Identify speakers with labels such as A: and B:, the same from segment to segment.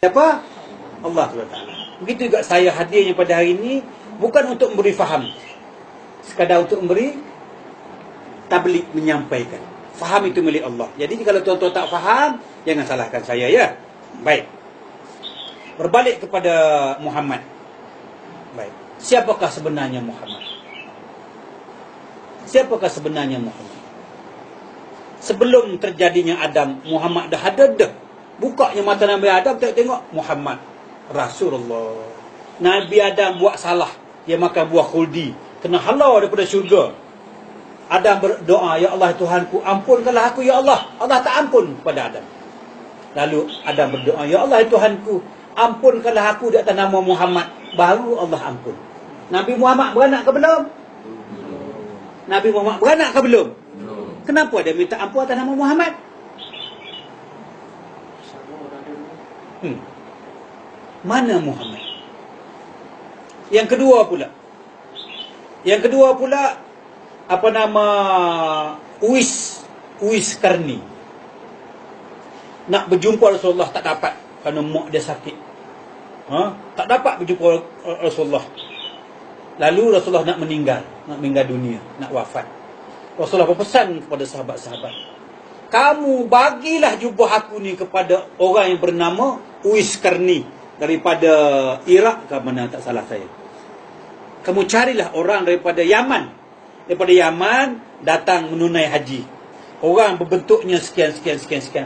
A: Siapa? Allah SWT. Begitu juga saya hadirnya pada hari ini bukan untuk memberi faham, sekadar untuk memberi tabligh, menyampaikan. Faham itu milik Allah. Jadi kalau tuan-tuan tak faham, jangan salahkan saya, ya. Baik. Berbalik kepada Muhammad. Baik. Siapakah sebenarnya Muhammad? Siapakah sebenarnya Muhammad? Sebelum terjadinya Adam, Muhammad dah ada dah. Bukanya mata Nabi Adam, tengok Muhammad Rasulullah. Nabi Adam buat salah, dia makan buah khuldi, kena halau daripada syurga. Adam berdoa, ya Allah Tuhanku, ampunkanlah aku ya Allah. Allah tak ampun kepada Adam. Lalu Adam berdoa, ya Allah Tuhanku, ampunkanlah aku di atas nama Muhammad. Baru Allah ampun. Nabi Muhammad beranak ke belum? Nabi Muhammad beranak ke belum? Kenapa dia minta ampun atas nama Muhammad? Mana Muhammad? Yang kedua pula, apa nama, Uwais Qarni. Nak berjumpa Rasulullah tak dapat kerana mak dia sakit. Tak dapat berjumpa Rasulullah. Lalu Rasulullah nak meninggal dunia, nak wafat. Rasulullah berpesan kepada sahabat-sahabat, kamu bagilah jubah aku ni kepada orang yang bernama Uwais Qarni daripada Iraq ke mana, tak salah saya. Kamu carilah orang daripada Yaman. Daripada Yaman datang menunai haji. Orang berbentuknya sekian.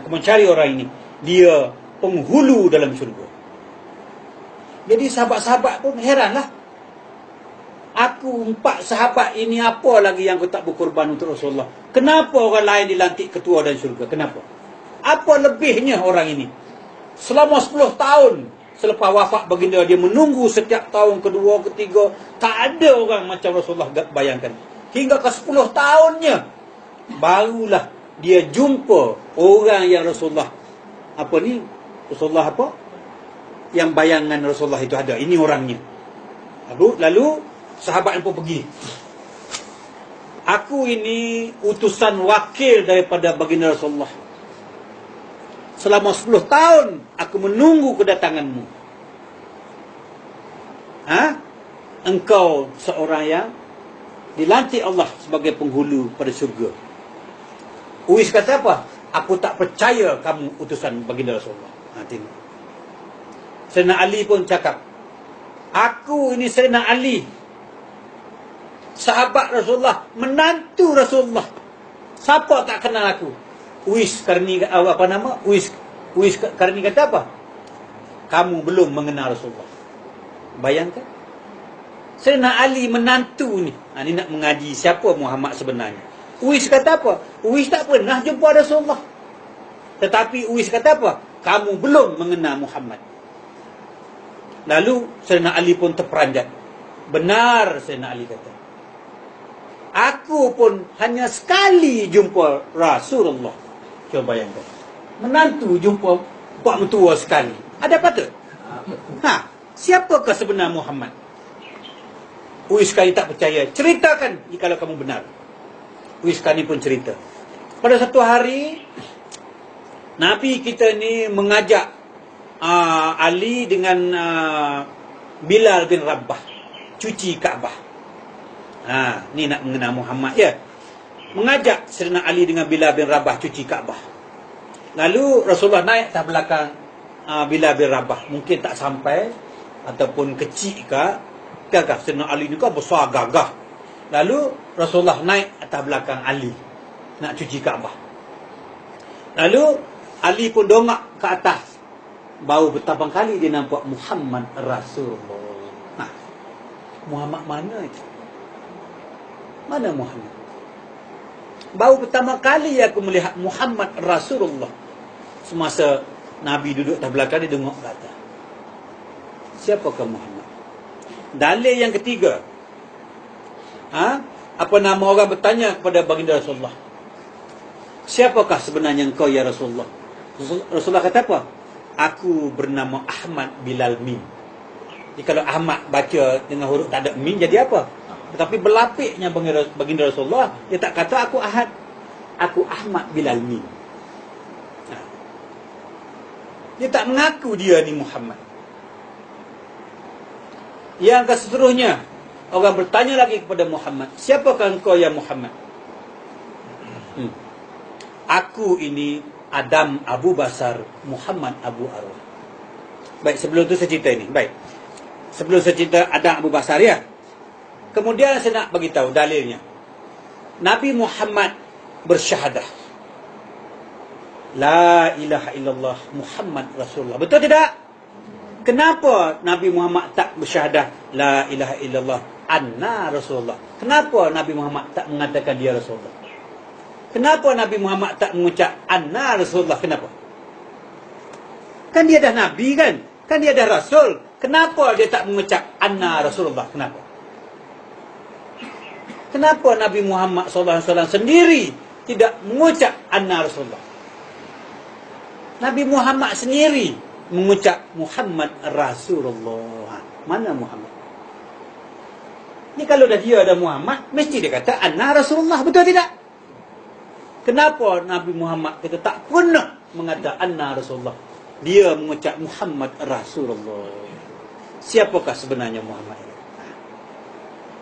A: Kamu cari orang ini. Dia penghulu dalam syurga. Jadi sahabat-sahabat pun heranlah. Aku 4 sahabat ini, apa lagi yang aku tak berkorban untuk Rasulullah? Kenapa orang lain dilantik ketua dan syurga? Kenapa? Apa lebihnya orang ini? Selama 10 tahun selepas wafat baginda, dia menunggu setiap tahun kedua, ketiga. Tak ada orang macam Rasulullah, bayangkan. Hingga ke 10 tahunnya, barulah dia jumpa orang yang Rasulullah, Rasulullah yang bayangan Rasulullah itu ada. Ini orangnya. Lalu sahabat pun pergi. Aku ini utusan wakil daripada baginda Rasulullah. Selama 10 tahun aku menunggu kedatanganmu. Engkau seorang yang dilantik Allah sebagai penghulu pada syurga. Uwais kata apa? Aku tak percaya kamu utusan baginda Rasulullah. Tengok. Sayyidina Ali pun cakap, aku ini Sayyidina Ali, sahabat Rasulullah, menantu Rasulullah. Siapa tak kenal aku? Uwais Qarni, Uwais Qarni kata apa? Kamu belum mengenal Rasulullah. Bayangkan. Sayyidina Ali menantu ni. Ni nak mengaji siapa Muhammad sebenarnya. Uwais kata apa? Uwais tak pernah jumpa Rasulullah. Tetapi Uwais kata apa? Kamu belum mengenal Muhammad. Lalu Sayyidina Ali pun terperanjat. Benar Sayyidina Ali kata, aku pun hanya sekali jumpa Rasulullah. Cuba bayangkan. Menantu jumpa pak mentua sekali. Ada patut? Siapakah sebenar Muhammad? Uwais Qarni tak percaya. Ceritakan jikalau kamu benar. Uwais Qarni pun cerita. Pada satu hari, Nabi kita ni mengajak Ali dengan Bilal bin Rabah cuci Kaabah. Ni nak mengenal Muhammad, ya. Mengajak Sayyidina Ali dengan Bilal bin Rabah cuci Kaabah. Lalu Rasulullah naik atas belakang Bilal bin Rabah. Mungkin tak sampai ataupun kecil ke, gagah. Sayyidina Ali ni kan besar gagah. Lalu Rasulullah naik atas belakang Ali nak cuci Kaabah. Lalu Ali pun dongak ke atas. Baru bertabang kali dia nampak Muhammad Rasulullah. Muhammad mana itu? Mana Muhammad? Baru pertama kali aku melihat Muhammad Rasulullah. Semasa Nabi duduk atas belakang, dia dengok ke atas. Siapakah Muhammad? Dalil yang ketiga. Apa nama orang bertanya kepada baginda Rasulullah, siapakah sebenarnya engkau ya Rasulullah? Rasulullah kata apa? Aku bernama Ahmad Bilal Mim. Jadi kalau Ahmad baca dengan huruf tak ada Mim, jadi apa? Tetapi berlapiknya baginda Rasulullah, dia tak kata aku Ahad. Aku Ahmad Bilal Mim. Dia tak mengaku dia ni Muhammad. Yang keseterusnya, orang bertanya lagi kepada Muhammad, siapakah engkau ya Muhammad? Aku ini Adam Abu Basar Muhammad Abu Arwah. Baik, sebelum tu saya cerita ini. Baik. Sebelum saya cerita Adam Abu Basar ya. Kemudian saya nak bagi tahu dalilnya. Nabi Muhammad bersyahadah, La ilaha illallah Muhammad Rasulullah. Betul tidak? Kenapa Nabi Muhammad tak bersyahadah La ilaha illallah Anna Rasulullah? Kenapa Nabi Muhammad tak mengatakan dia Rasulullah? Kenapa Nabi Muhammad tak mengucap Anna Rasulullah? Kenapa? Kan dia dah Nabi kan? Kan dia dah Rasul. Kenapa dia tak mengucap Anna Rasulullah? Kenapa? Kenapa Nabi Muhammad SAW sendiri tidak mengucap Anna Rasulullah? Nabi Muhammad sendiri mengucap Muhammad Rasulullah. Mana Muhammad? Ni kalau dah dia ada Muhammad, mesti dia kata Anna Rasulullah. Betul tidak? Kenapa Nabi Muhammad kita tak pernah mengatakan Anna Rasulullah? Dia mengucap Muhammad Rasulullah. Siapakah sebenarnya Muhammad ini?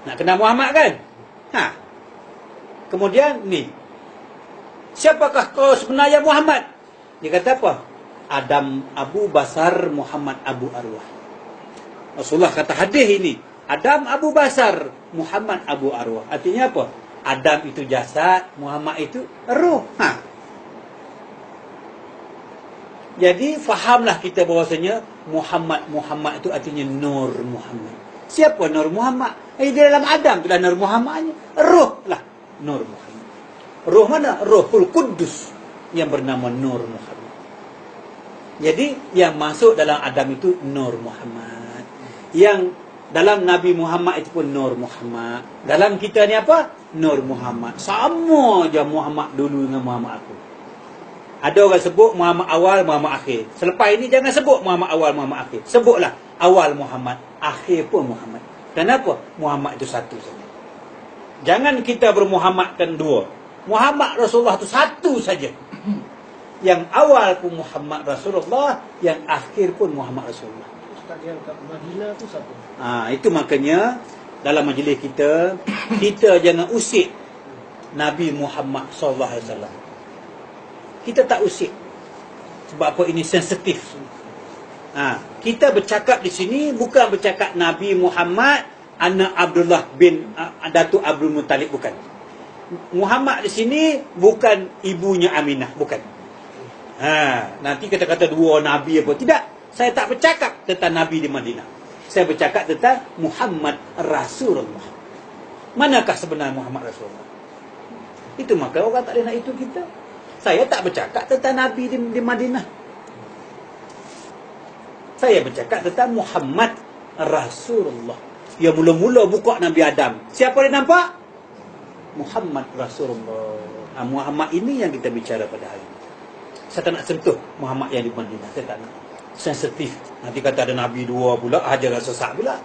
A: Nak kenal Muhammad kan? Kemudian ni, siapakah kau sebenarnya Muhammad? Dia kata apa? Adam Abu Basar Muhammad Abu Arwah. Rasulullah kata hadis ini, Adam Abu Basar Muhammad Abu Arwah. Artinya apa? Adam itu jasad, Muhammad itu roh. Jadi fahamlah kita bahawasanya Muhammad itu artinya Nur Muhammad. Siapa Nur Muhammad? Di dalam Adam itulah Nur Muhammadnya. Roh lah Nur Muhammad. Roh mana? Rohul Kudus yang bernama Nur Muhammad. Jadi yang masuk dalam Adam itu Nur Muhammad. Yang dalam Nabi Muhammad itu pun Nur Muhammad. Dalam kita ni apa? Nur Muhammad. Sama je Muhammad dulu dengan Muhammad aku. Ada orang sebut Muhammad awal, Muhammad akhir. Selepas ini jangan sebut Muhammad awal, Muhammad akhir. Sebutlah awal Muhammad, akhir pun Muhammad. Kenapa? Muhammad itu satu saja. Jangan kita bermuhammadkan dua. Muhammad Rasulullah itu satu saja. Yang awal pun Muhammad Rasulullah, yang akhir pun Muhammad Rasulullah.
B: Ustaz yang kat Madinah tu satu.
A: Itu makanya dalam majlis kita, kita jangan usik Nabi Muhammad SAW. Kita tak usik. Sebab apa? Ini sensitif. Kita bercakap di sini bukan bercakap Nabi Muhammad anak Abdullah bin Datuk Abdul Muttalib, bukan. Muhammad di sini bukan ibunya Aminah, bukan. Nanti kata-kata dua Nabi apa. Tidak. Saya tak bercakap tentang Nabi di Madinah. Saya bercakap tentang Muhammad Rasulullah. Manakah sebenarnya Muhammad Rasulullah? Itu maka orang tak boleh nak itu kita. Saya tak bercakap tentang Nabi di Madinah. Saya bercakap tentang Muhammad Rasulullah. Yang mula-mula buka Nabi Adam. Siapa dia nampak? Muhammad Rasulullah. Muhammad ini yang kita bicara pada hari ini. Saya tak nak sentuh Muhammad yang di Madinah. Saya tak nak. Sensitif. Nanti kata ada Nabi dua pula, ajaran sesat pula.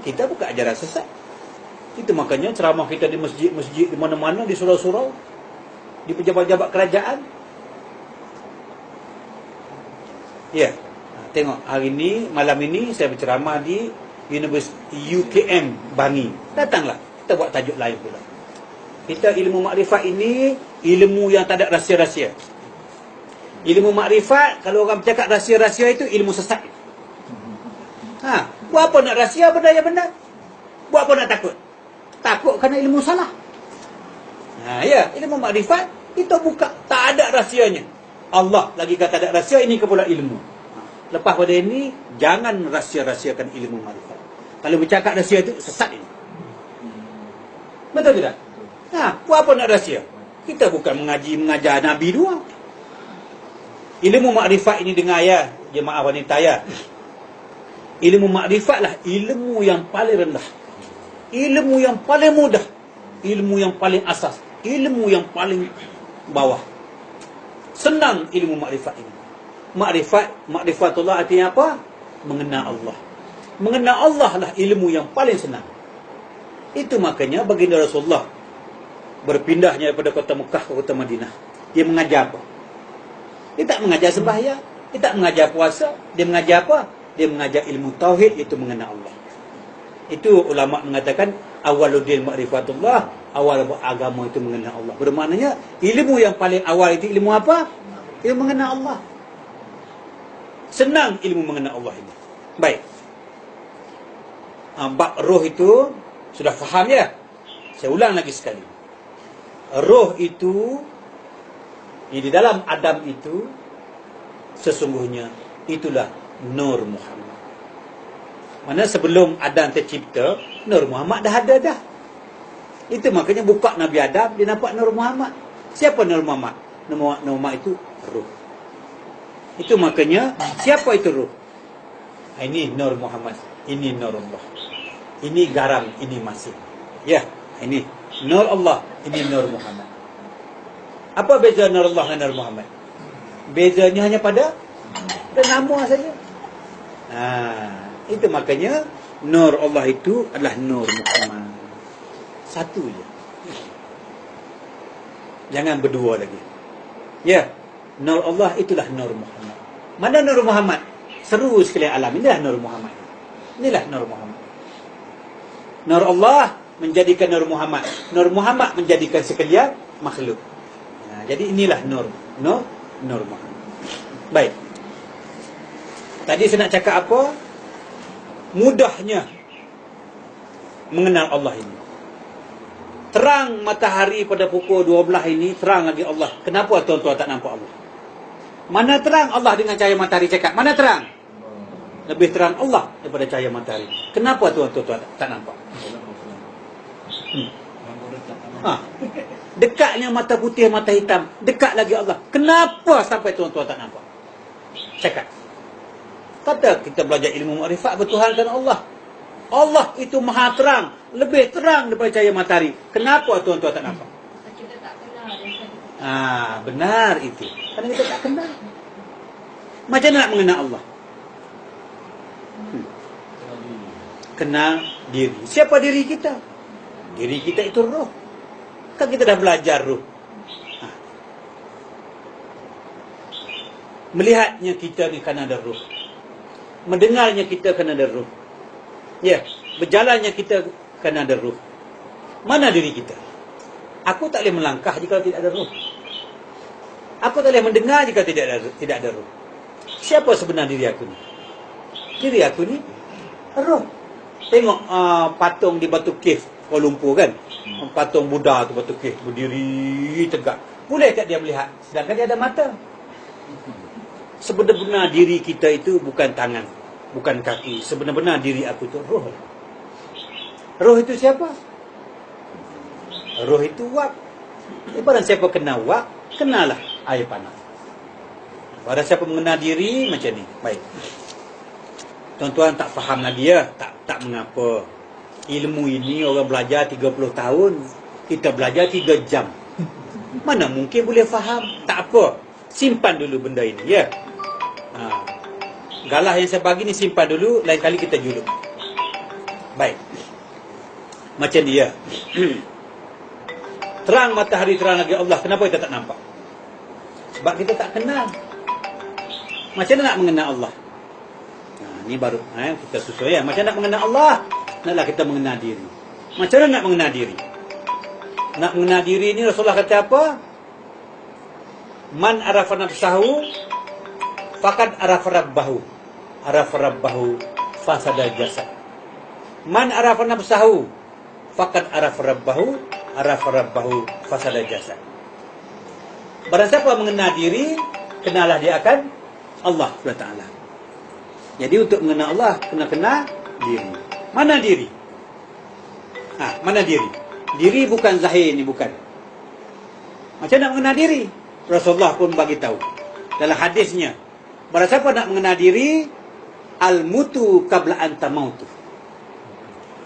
A: Kita bukan ajaran sesat. Itu makanya ceramah kita di masjid-masjid, di mana-mana, di surau-surau, di pejabat-pejabat kerajaan. Ya. Tengok, hari ini, malam ini saya berceramah di Universiti UKM Bangi. Datanglah, kita buat tajuk lain pula. Kita ilmu makrifat ini ilmu yang tak ada rahsia-rahsia. Ilmu makrifat, kalau orang bercakap rahsia-rahsia itu ilmu sesat. Buat apa nak rahsia benda yang benar? Buat apa nak takut? Takut kerana ilmu salah. Ya, ilmu makrifat itu bukan, tak ada rahsianya. Allah lagi kata ada rahsia, ini kepula ilmu. Lepas pada ini, jangan rahsia-rahsiakan ilmu makrifat. Kalau bercakap rahsia itu sesat ini. Betul tidak? Buat apa nak rahsia? Kita bukan mengajar Nabi dua. Ilmu makrifat ini dengar ya, jemaah wanita ya. Ilmu makrifat lah ilmu yang paling rendah. Ilmu yang paling mudah. Ilmu yang paling asas. Ilmu yang paling bawah. Senang ilmu makrifat ini. Makrifatullah artinya apa? Mengenal Allah. Mengenal Allah lah ilmu yang paling senang. Itu makanya baginda Rasulullah berpindahnya daripada kota Mekah ke kota Madinah. Dia mengajar apa? Dia tak mengajar sembahyang. Dia tak mengajar puasa. Dia mengajar apa? Dia mengajar ilmu tauhid, iaitu mengenal Allah. Itu ulama mengatakan awaluddin ma'rifatullah, awal agama itu mengenal Allah. Bermaknanya ilmu yang paling awal itu ilmu apa? Ilmu mengenal Allah. Senang ilmu mengenal Allah ini. Baik. Bab roh itu sudah faham ya? Saya ulang lagi sekali. Roh itu di dalam Adam itu sesungguhnya itulah Nur Muhammad. Mana sebelum Adam tercipta, Nur Muhammad dah ada dah. Itu makanya buka Nabi Adam, dia nampak Nur Muhammad. Siapa Nur Muhammad? Nur Muhammad itu roh. Itu makanya siapa itu roh? Ini Nur Muhammad, ini Nur Allah. Ini garam, ini masin. Ya, ini Nur Allah, ini Nur Muhammad. Apa beza Nur Allah dengan Nur Muhammad? Bezanya hanya pada nama saja. Itu makanya Nur Allah itu adalah Nur Muhammad. Satu je. Jangan berdua lagi. Ya, Nur Allah itulah Nur Muhammad. Mana Nur Muhammad? Seru sekalian alam. Inilah Nur Muhammad. Inilah Nur Muhammad. Nur Allah menjadikan Nur Muhammad. Nur Muhammad menjadikan sekalian makhluk. Jadi inilah Nur Muhammad. Baik. Tadi saya nak cakap apa? Mudahnya mengenal Allah ini. Terang matahari pada pukul 12 ini, terang lagi Allah. Kenapa tuan-tuan tak nampak Allah? Mana terang Allah dengan cahaya matahari cakap? Mana terang? Lebih terang Allah daripada cahaya matahari. Kenapa tuan-tuan tak nampak? Dekatnya mata putih, mata hitam. Dekat lagi Allah. Kenapa sampai tuan-tuan tak nampak? Cakap. Kata kita belajar ilmu makrifat, bertuhankan Allah. Allah itu maha terang. Lebih terang daripada cahaya matahari. Kenapa tuan-tuan tak nampak?
C: Kita tak kenal.
A: Benar itu. Kerana kita tak kenal. Macam mana nak mengenal Allah? Kenal diri. Siapa diri kita? Diri kita itu roh. Kan kita dah belajar roh. Melihatnya kita ni kan ada roh. Mendengarnya kita kan ada roh. Ya, berjalannya kita kan ada roh. Mana diri kita? Aku tak boleh melangkah jika tidak ada roh. Aku tak boleh mendengar jika tidak ada roh. Siapa sebenar diri aku ni? Diri aku ni roh. Tengok patung di Batu Cave Kuala Lumpur kan. Patung Buddha tu Batu Cave berdiri tegak. Boleh tak dia melihat? Sedangkan dia ada mata. Sebenar-benar diri kita itu bukan tangan, bukan kaki. Sebenar-benar diri aku itu roh. Roh itu siapa? Roh itu wak. Barang siapa kenal wak, kenalah air panas. Barang siapa mengenal diri macam ni. Baik. Tuan-tuan tak faham lagi ya? Tak mengapa. Ilmu ini orang belajar 30 tahun, kita belajar 3 jam. Mana mungkin boleh faham? Tak apa. Simpan dulu benda ini, ya. Galah yang saya bagi ni simpan dulu, lain kali kita juluk. Baik. Macam dia. Terang matahari, terang lagi Allah. Kenapa kita tak nampak? Sebab kita tak kenal. Macam mana nak mengenal Allah? Ni baru kita susun ya. Macam nak mengenal Allah? Naklah kita mengenal diri. Macam mana nak mengenal diri? Nak mengenal diri ni Rasulullah kata apa? Man arafa nafsahu faqad arafa rabbahu. Arafa rabbahu fasada jasad. Man arafa nafsahu faqad arafa rabbahu. Arafa rabbahu fasada jasad. Barang siapa mengenal diri, kenalah dia akan Allah SWT. Jadi untuk mengenal Allah, kena kenal diri. Mana diri? Mana diri? Diri bukan zahir ni, bukan. Macam nak mengenal diri? Rasulullah pun bagi tahu dalam hadisnya, barang siapa nak mengenal diri, al-mutu qabla an tamautu.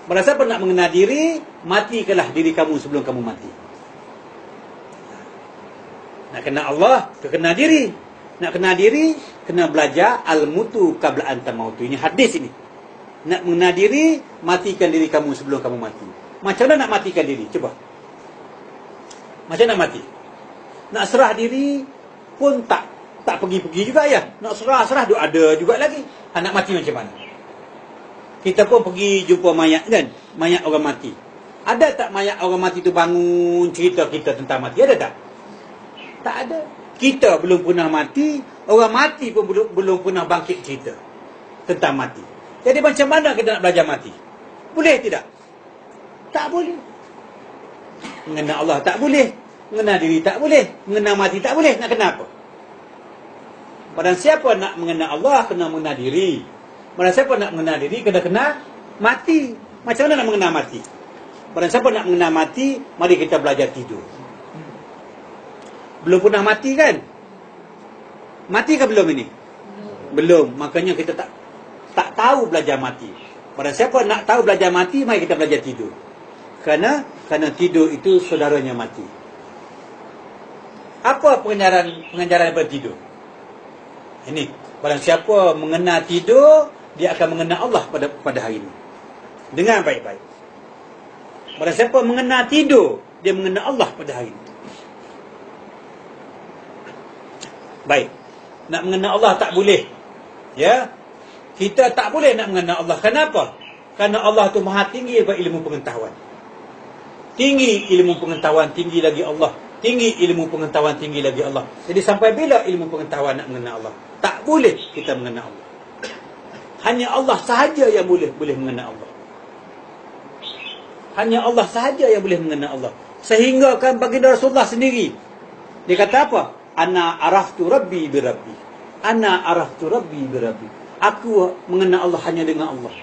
A: Barang siapa nak mengenal diri, matikanlah diri kamu sebelum kamu mati. Nak kenal Allah, kenal diri. Nak kenal diri, kena belajar al-mutu qabla an tamautu. Ini hadis ini. Nak mengenal diri, matikan diri kamu sebelum kamu mati. Macam mana nak matikan diri? Cuba. Macam mana nak mati? Nak serah diri pun tak. Tak pergi-pergi juga ya. Nak serah-serah duk ada juga lagi. Nak mati macam mana? Kita pun pergi jumpa mayat kan? Mayat orang mati. Ada tak mayat orang mati tu bangun cerita kita tentang mati? Ada tak? Tak ada. Kita belum pernah mati, orang mati pun belum pernah bangkit cerita tentang mati. Jadi macam mana kita nak belajar mati? Boleh tidak? Tak boleh. Mengenal Allah tak boleh. Mengenal diri tak boleh. Mengenal mati tak boleh. Nak kenapa? Barang siapa nak mengenal Allah, kena mengenal diri. Barang siapa nak mengenal diri, kena kenal mati. Macam mana nak mengenal mati? Barang siapa nak mengenal mati, mari kita belajar tidur. Belum pernah mati kan? Mati ke belum ini? Belum. Makanya kita tak tahu belajar mati. Barang siapa nak tahu belajar mati, mari kita belajar tidur. Kerana tidur itu saudaranya mati. Apa pengajaran daripada tidur? Ini, barang siapa mengenal tidur, dia akan mengenal Allah pada hari ini. Dengar baik-baik. Barang siapa mengenal tidur, dia mengenal Allah pada hari ini. Baik. Nak mengenal Allah tak boleh. Ya. Kita tak boleh nak mengenal Allah. Kenapa? Kerana Allah tu maha tinggi daripada ilmu pengetahuan. Tinggi ilmu pengetahuan, tinggi lagi Allah. Tinggi ilmu pengetahuan, tinggi lagi Allah. Jadi sampai bila ilmu pengetahuan nak mengenal Allah? Tak boleh kita mengenal Allah. Hanya Allah sahaja yang boleh mengenal Allah. Hanya Allah sahaja yang boleh mengenal Allah. Sehingga kan baginda Rasulullah sendiri, dia kata apa? Ana araftu rabbi bi rabbi. Ana araftu rabbi bi rabbi. Aku mengenal Allah hanya dengan Allah.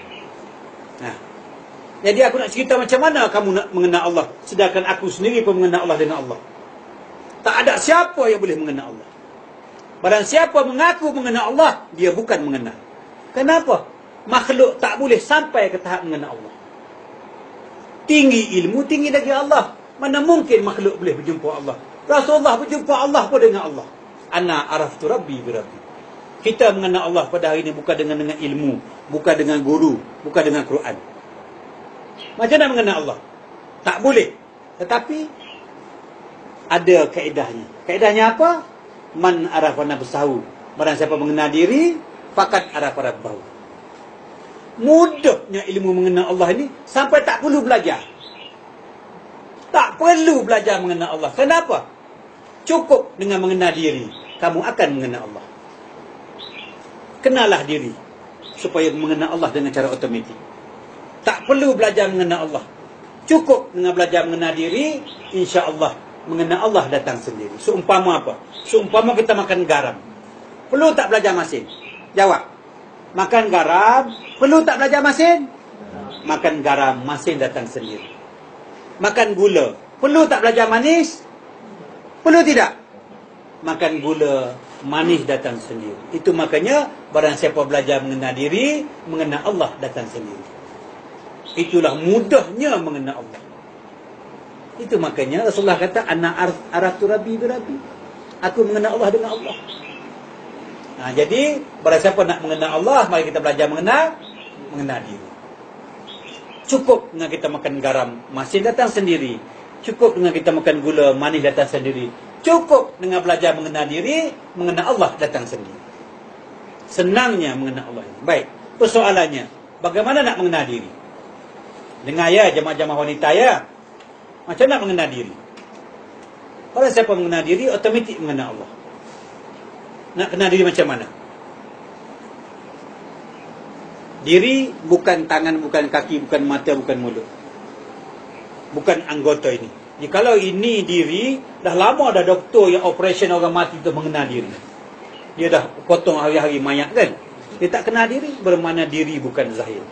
A: Nah. Jadi aku nak cerita macam mana kamu nak mengenal Allah, sedangkan aku sendiri pun mengenal Allah dengan Allah. Tak ada siapa yang boleh mengenal Allah. Barang siapa mengaku mengenal Allah, dia bukan mengenal. Kenapa? Makhluk tak boleh sampai ke tahap mengenal Allah. Tinggi ilmu, tinggi lagi Allah. Mana mungkin makhluk boleh berjumpa Allah? Rasulullah berjumpa Allah pun dengan Allah. Ana araftu rabbi bi rabbi. Kita mengenal Allah pada hari ini bukan dengan ilmu, bukan dengan guru, bukan dengan Quran. Macam mana mengenal Allah? Tak boleh. Tetapi ada kaedahnya. Kaedahnya apa? Man arafa nafsahu. Barang siapa mengenal diri, faqad arafa rabbahu. Mudahnya ilmu mengenal Allah ini sampai tak perlu belajar. Tak perlu belajar mengenal Allah. Kenapa? Cukup dengan mengenal diri, kamu akan mengenal Allah. Kenalah diri supaya mengenal Allah dengan cara otomatik. Tak perlu belajar mengenal Allah. Cukup dengan belajar mengenal diri, insya-Allah mengenal Allah datang sendiri. Seumpama apa? Seumpama kita makan garam. Perlu tak belajar masin? Jawab. Makan garam, perlu tak belajar masin? Makan garam, masin datang sendiri. Makan gula, perlu tak belajar manis? Perlu tidak? Makan gula, manis datang sendiri. Itu makanya barang siapa belajar mengenal diri, mengenal Allah datang sendiri. Itulah mudahnya mengenal Allah. Itu makanya Rasulullah kata ana araftu rabbi bi rabbi. Aku mengenal Allah dengan Allah. Nah, jadi barang siapa nak mengenal Allah, mari kita belajar mengenal diri. Cukup dengan kita makan garam, masin datang sendiri. Cukup dengan kita makan gula, manis datang sendiri. Cukup dengan belajar mengenal diri, mengenal Allah datang sendiri. Senangnya mengenal Allah. Baik, persoalannya, bagaimana nak mengenal diri? Dengar ya, jemaah-jemaah wanita ya. Macam nak mengenal diri? Kalau siapa mengenal diri, otomatik mengenal Allah. Nak kenal diri macam mana? Diri bukan tangan, bukan kaki, bukan mata, bukan mulut. Bukan anggota ini. Jadi kalau ini diri, dah lama dah doktor yang operation orang mati tu mengenal diri. Dia dah potong hari-hari mayat kan? Dia tak kenal diri, bermakna diri bukan zahir.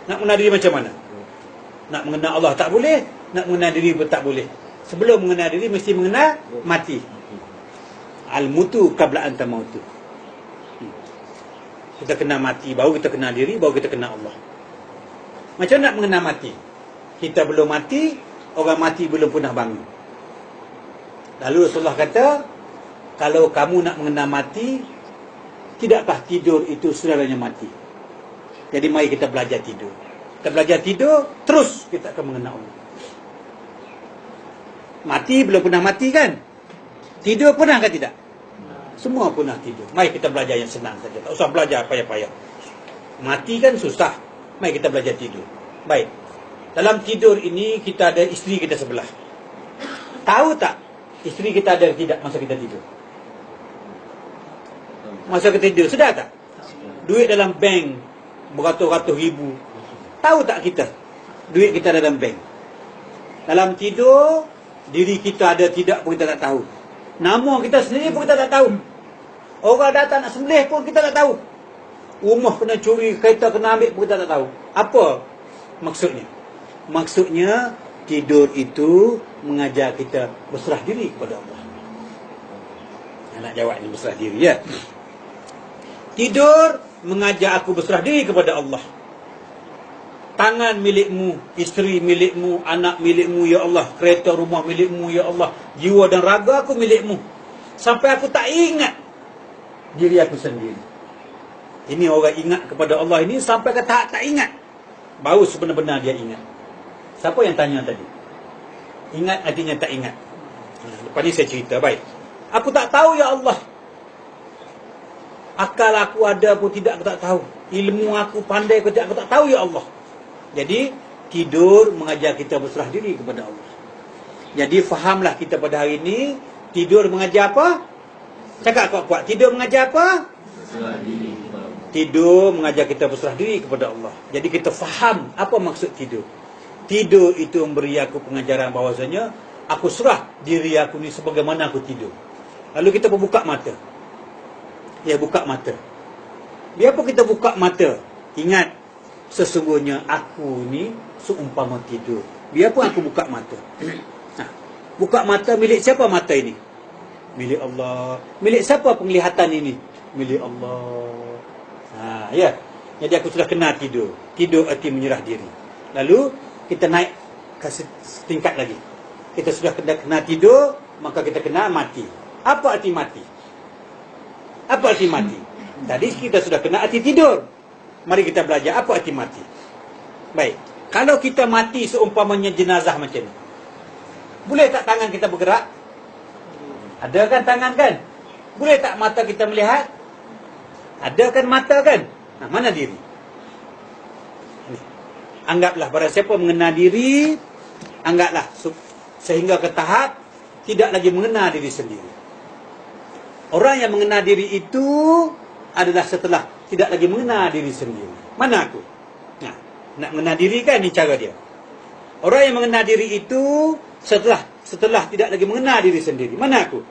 A: Nak mengenal diri macam mana? Nak mengenal Allah tak boleh, nak mengenal diri pun tak boleh. Sebelum mengenal diri, mesti mengenal mati. Al-mutu qabla anta mautu. Kita kenal mati, baru kita kenal diri, baru kita kenal Allah. Macam nak mengenal mati? Kita belum mati, orang mati belum pernah bangun. Lalu Rasulullah kata, kalau kamu nak mengenal mati, tidakkah tidur itu saudaranya mati? Jadi mari kita belajar tidur. Kita belajar tidur, terus kita akan mengenal Allah. Mati belum pernah mati kan? Tidur pernah ke tidak? Semua punah tidur. Mari kita belajar yang senang saja. Tak usah belajar payah-payah. Mati kan susah. Mari kita belajar tidur. Baik. Dalam tidur ini kita ada isteri kita sebelah. Tahu tak isteri kita ada tidak masa kita tidur? Masa kita tidur, sedar tak? Duit dalam bank beratus-ratus ribu. Tahu tak kita? Duit kita dalam bank. Dalam tidur, diri kita ada tidak pun kita tak tahu. Nama kita sendiri pun kita tak tahu. Orang datang nak sembelih pun kita tak tahu. Rumah kena curi, kereta kena ambil pun kita tak tahu. Apa maksudnya? Maksudnya tidur itu mengajar kita berserah diri kepada Allah. Nak jawab ni berserah diri ya. Tidur mengajar aku berserah diri kepada Allah. Tangan milikmu, isteri milikmu, anak milikmu ya Allah, kereta rumah milikmu ya Allah, jiwa dan raga aku milikmu. Sampai aku tak ingat diri aku sendiri. Ini orang ingat kepada Allah ini sampai ke tahap tak ingat. Baru sebenar-benar dia ingat. Siapa yang tanya tadi? Ingat artinya tak ingat. Lepas ni saya cerita, baik. Aku tak tahu ya Allah. Akal aku ada pun tidak, aku tak tahu. Ilmu aku pandai aku tidak, aku tak tahu ya Allah. Jadi tidur mengajar kita berserah diri kepada Allah. Jadi fahamlah kita pada hari ini, tidur mengajar apa? Cakap kuat-kuat. Tidur mengajar apa?
B: Berserah diri kepada Allah.
A: Tidur mengajar kita berserah diri kepada Allah. Jadi kita faham apa maksud tidur. Tidur itu memberi aku pengajaran bahawasanya aku serah diri aku ni sebagaimana aku tidur. Lalu kita pun buka mata. Ya, buka mata. Biarpun kita buka mata, ingat sesungguhnya aku ni seumpama tidur. Biarpun aku buka mata. Buka mata, milik siapa mata ini? Milik Allah. Milik siapa penglihatan ini? Milik Allah. Ya. Jadi aku sudah kena tidur. Tidur arti menyerah diri. Lalu kita naik ke setingkat lagi. Kita sudah kena tidur, maka kita kena mati. Apa arti mati? Apa arti mati? Tadi kita sudah kena arti tidur. Mari kita belajar apa arti mati. Baik. Kalau kita mati seumpamanya jenazah macam ni, boleh tak tangan kita bergerak? Ada kan tangan kan? Boleh tak mata kita melihat? Ada kan mata kan? Mana diri? Anggaplah barang siapa mengenal diri, anggaplah sehingga ke tahap tidak lagi mengenal diri sendiri. Orang yang mengenal diri itu adalah setelah tidak lagi mengenal diri sendiri. Mana aku? Nak mengenal diri kan, ni cara dia. Orang yang mengenal diri itu setelah tidak lagi mengenal diri sendiri. Mana aku?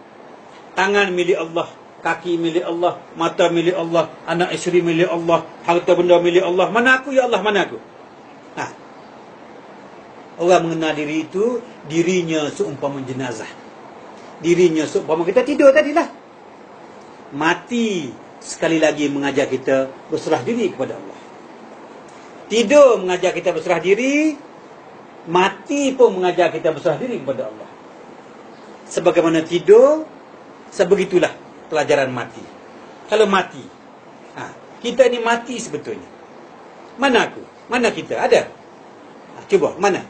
A: Tangan milik Allah, kaki milik Allah, mata milik Allah, anak isteri milik Allah, harta benda milik Allah. Mana aku ya Allah, mana aku? Orang mengenal diri itu, dirinya seumpama jenazah. Dirinya seumpama kita tidur tadilah. Mati sekali lagi mengajar kita berserah diri kepada Allah. Tidur mengajar kita berserah diri, mati pun mengajar kita berserah diri kepada Allah. Sebagaimana tidur, sebegitulah pelajaran mati. Kalau mati, kita ni mati sebetulnya. Mana aku? Mana kita? Ada? Cuba, mana?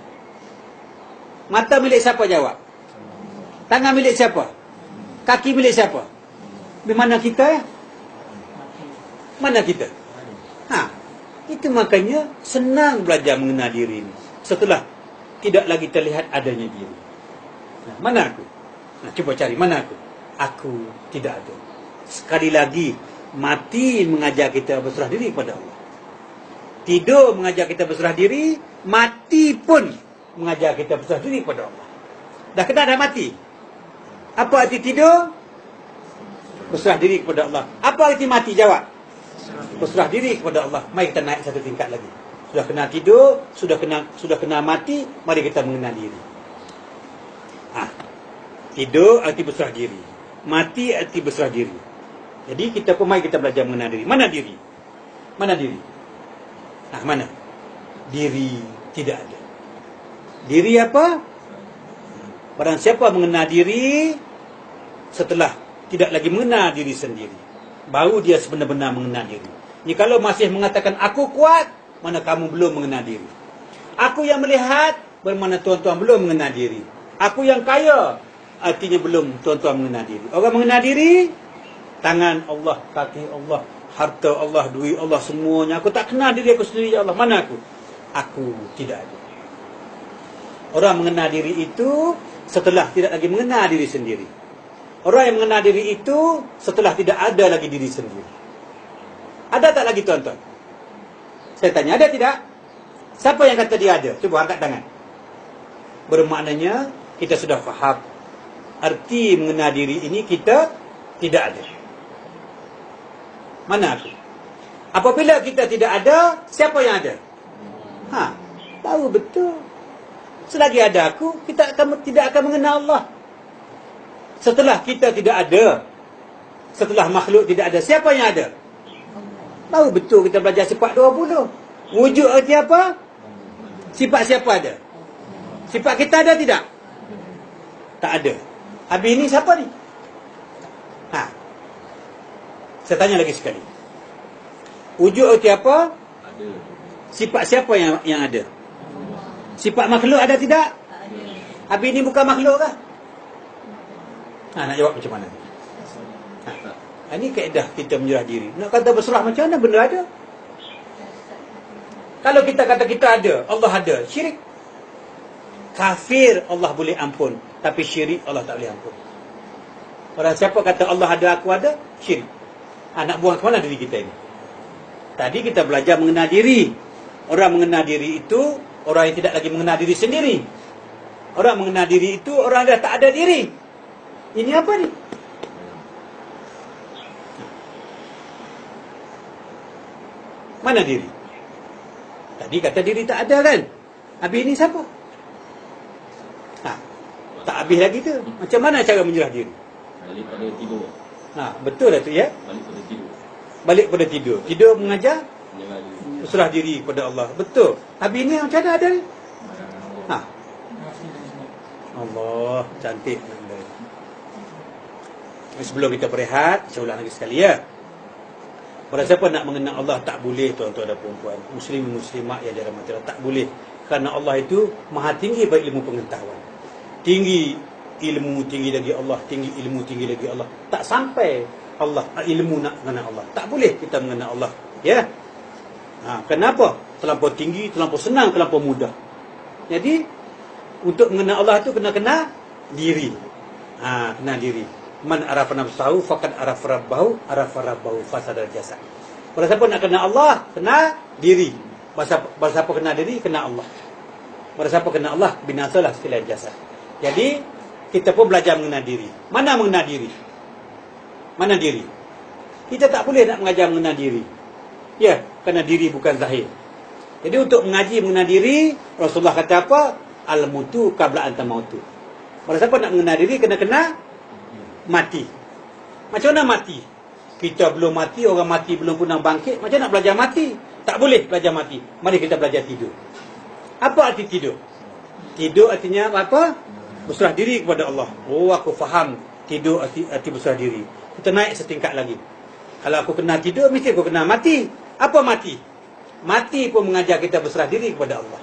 A: Mata milik siapa, jawab? Tangan milik siapa? Kaki milik siapa? Di mana kita ya? Mana kita? Itu makanya senang belajar mengenal diri ini. Setelah tidak lagi terlihat adanya diri. Mana aku? Cuba cari, mana aku? Aku tidak ada. Sekali lagi, mati mengajar kita berserah diri kepada Allah. Tidur mengajar kita berserah diri, mati pun mengajar kita berserah diri kepada Allah. Dah kena dah mati. Apa arti tidur? Berserah diri kepada Allah. Apa arti mati? Jawab. Berserah diri kepada Allah. Mari kita naik satu tingkat lagi. Sudah kena tidur, sudah kena mati, mari kita mengenal diri. Tidur arti berserah diri, mati arti berserah diri. Jadi kita pun mari kita belajar mengenal diri. Mana diri? Mana diri? Mana? Diri tidak ada. Diri apa? Barang siapa mengenal diri setelah tidak lagi mengenal diri sendiri, baru dia sebenar-benar mengenal diri. Ni kalau masih mengatakan aku kuat, mana kamu belum mengenal diri. Aku yang melihat, bermakna tuan-tuan belum mengenal diri. Aku yang kaya, artinya belum tuan-tuan mengenal diri. Orang mengenal diri, Tangan Allah, kaki Allah, harta Allah, duit Allah, semuanya. Aku tak kenal diri aku sendiri, ya Allah. Mana aku? Aku tidak ada. Orang mengenal diri itu setelah tidak lagi mengenal diri sendiri. Orang yang mengenal diri itu setelah tidak ada lagi diri sendiri. Ada tak lagi tuan-tuan? Saya tanya, ada tidak? Siapa yang kata dia ada? Cuba angkat tangan. Bermaknanya kita sudah faham arti mengenal diri ini kita tidak ada. Mana aku? Apabila kita tidak ada, siapa yang ada? Tahu betul. Selagi ada aku, kita tidak akan mengenal Allah. Setelah kita tidak ada, setelah makhluk tidak ada, siapa yang ada? Tahu betul kita belajar sifat 20. Wujud arti apa? Sifat siapa ada? Sifat kita ada tidak? Tak ada. Habis ini siapa ni? Saya tanya lagi sekali. Wujud arti apa?
B: Ada.
A: Sifat siapa yang ada? Sifat makhluk ada tidak? Habis ini bukan makhluk kah? Nak jawab macam mana? Ini kaedah kita menyerah diri. Nak kata berserah macam mana benda ada? Kalau kita kata kita ada, Allah ada, syirik. Kafir Allah boleh ampun, tapi syirik Allah tak boleh ampun. Orang siapa kata Allah ada, aku ada, syirik. Nak buang ke mana diri kita ini? Tadi kita belajar mengenal diri. Orang mengenal diri itu orang yang tidak lagi mengenal diri sendiri. Orang mengenal diri itu orang yang dah tak ada diri. Ini apa ni? Mana diri? Tadi kata diri tak ada kan? Habis ini siapa? Tak habis lagi tu. Macam mana cara menyerah diri?
B: Balik pada tidur.
A: Betul lah tu ya?
B: Balik pada tidur.
A: Balik pada tidur. Tidur mengajar?
B: Menyerah diri.
A: Berserah diri kepada Allah. Betul. Habis ini macam mana ada ni? Allah, cantik. Sebelum kita berehat, saya ulang lagi sekali ya. Pada siapa nak mengenal Allah, tak boleh tuan-tuan dan puan-puan. Muslim muslimat yang dirahmati Allah, tak boleh. Kerana Allah itu maha tinggi bagi ilmu pengetahuan. Tinggi ilmu, tinggi lagi Allah. Tinggi ilmu, tinggi lagi Allah. Tak sampai Allah ilmu nak mengenal Allah. Tak boleh kita mengenal Allah. Ya. Kenapa? Terlampau tinggi, terlampau senang, terlampau mudah. Jadi untuk mengenal Allah itu kena diri. Kena diri. Man arafa nafsahu faqad arafa rabbahu fasadal jasad. Kalau siapa nak kenal Allah, kenal diri. Kalau siapa kenal diri, kenal Allah. Kalau siapa kenal Allah, binasalah sekalian jasad. Jadi kita pun belajar mengenal diri. Mana mengenal diri? Mana diri? Kita tak boleh nak mengajar mengenal diri. Ya, kerana diri bukan zahir. Jadi untuk mengaji mengenal diri, Rasulullah kata apa? Al-mutu qabla anta mautu. Kalau siapa nak mengenal diri, kena mati. Macam mana mati? Kita belum mati, orang mati belum pernah bangkit. Macam nak belajar mati? Tak boleh belajar mati. Mari kita belajar tidur. Apa arti tidur? Tidur artinya apa? Berserah diri kepada Allah. Oh, aku faham tidur arti berserah diri. Kita naik setingkat lagi. Kalau aku kena tidur, mesti aku kena mati. Apa mati? Mati pun mengajar kita berserah diri kepada Allah.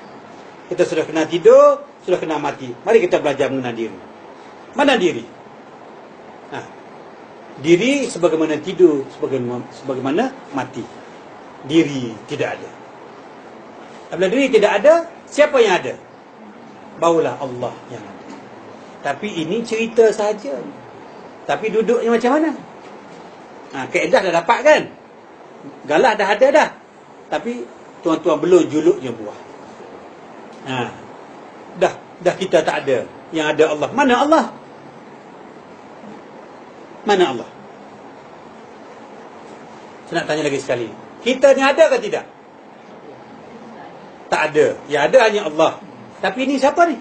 A: Kita sudah kena tidur, sudah kena mati. Mari kita belajar mengenal diri. Mana diri? Diri sebagaimana tidur, sebagaimana mati. Diri tidak ada. Apabila diri tidak ada, siapa yang ada? Barulah Allah yang ada. Tapi ini cerita saja. Tapi duduknya macam mana? Kaedah dah dapat kan? Galah dah ada dah. Tapi tuan-tuan belum juluknya buah. Dah kita tak ada. Yang ada Allah. Mana Allah? Mana Allah? Saya nak tanya lagi sekali. Kita ni ada ke tidak? Tak ada. Yang ada hanya Allah. Tapi ini siapa ni?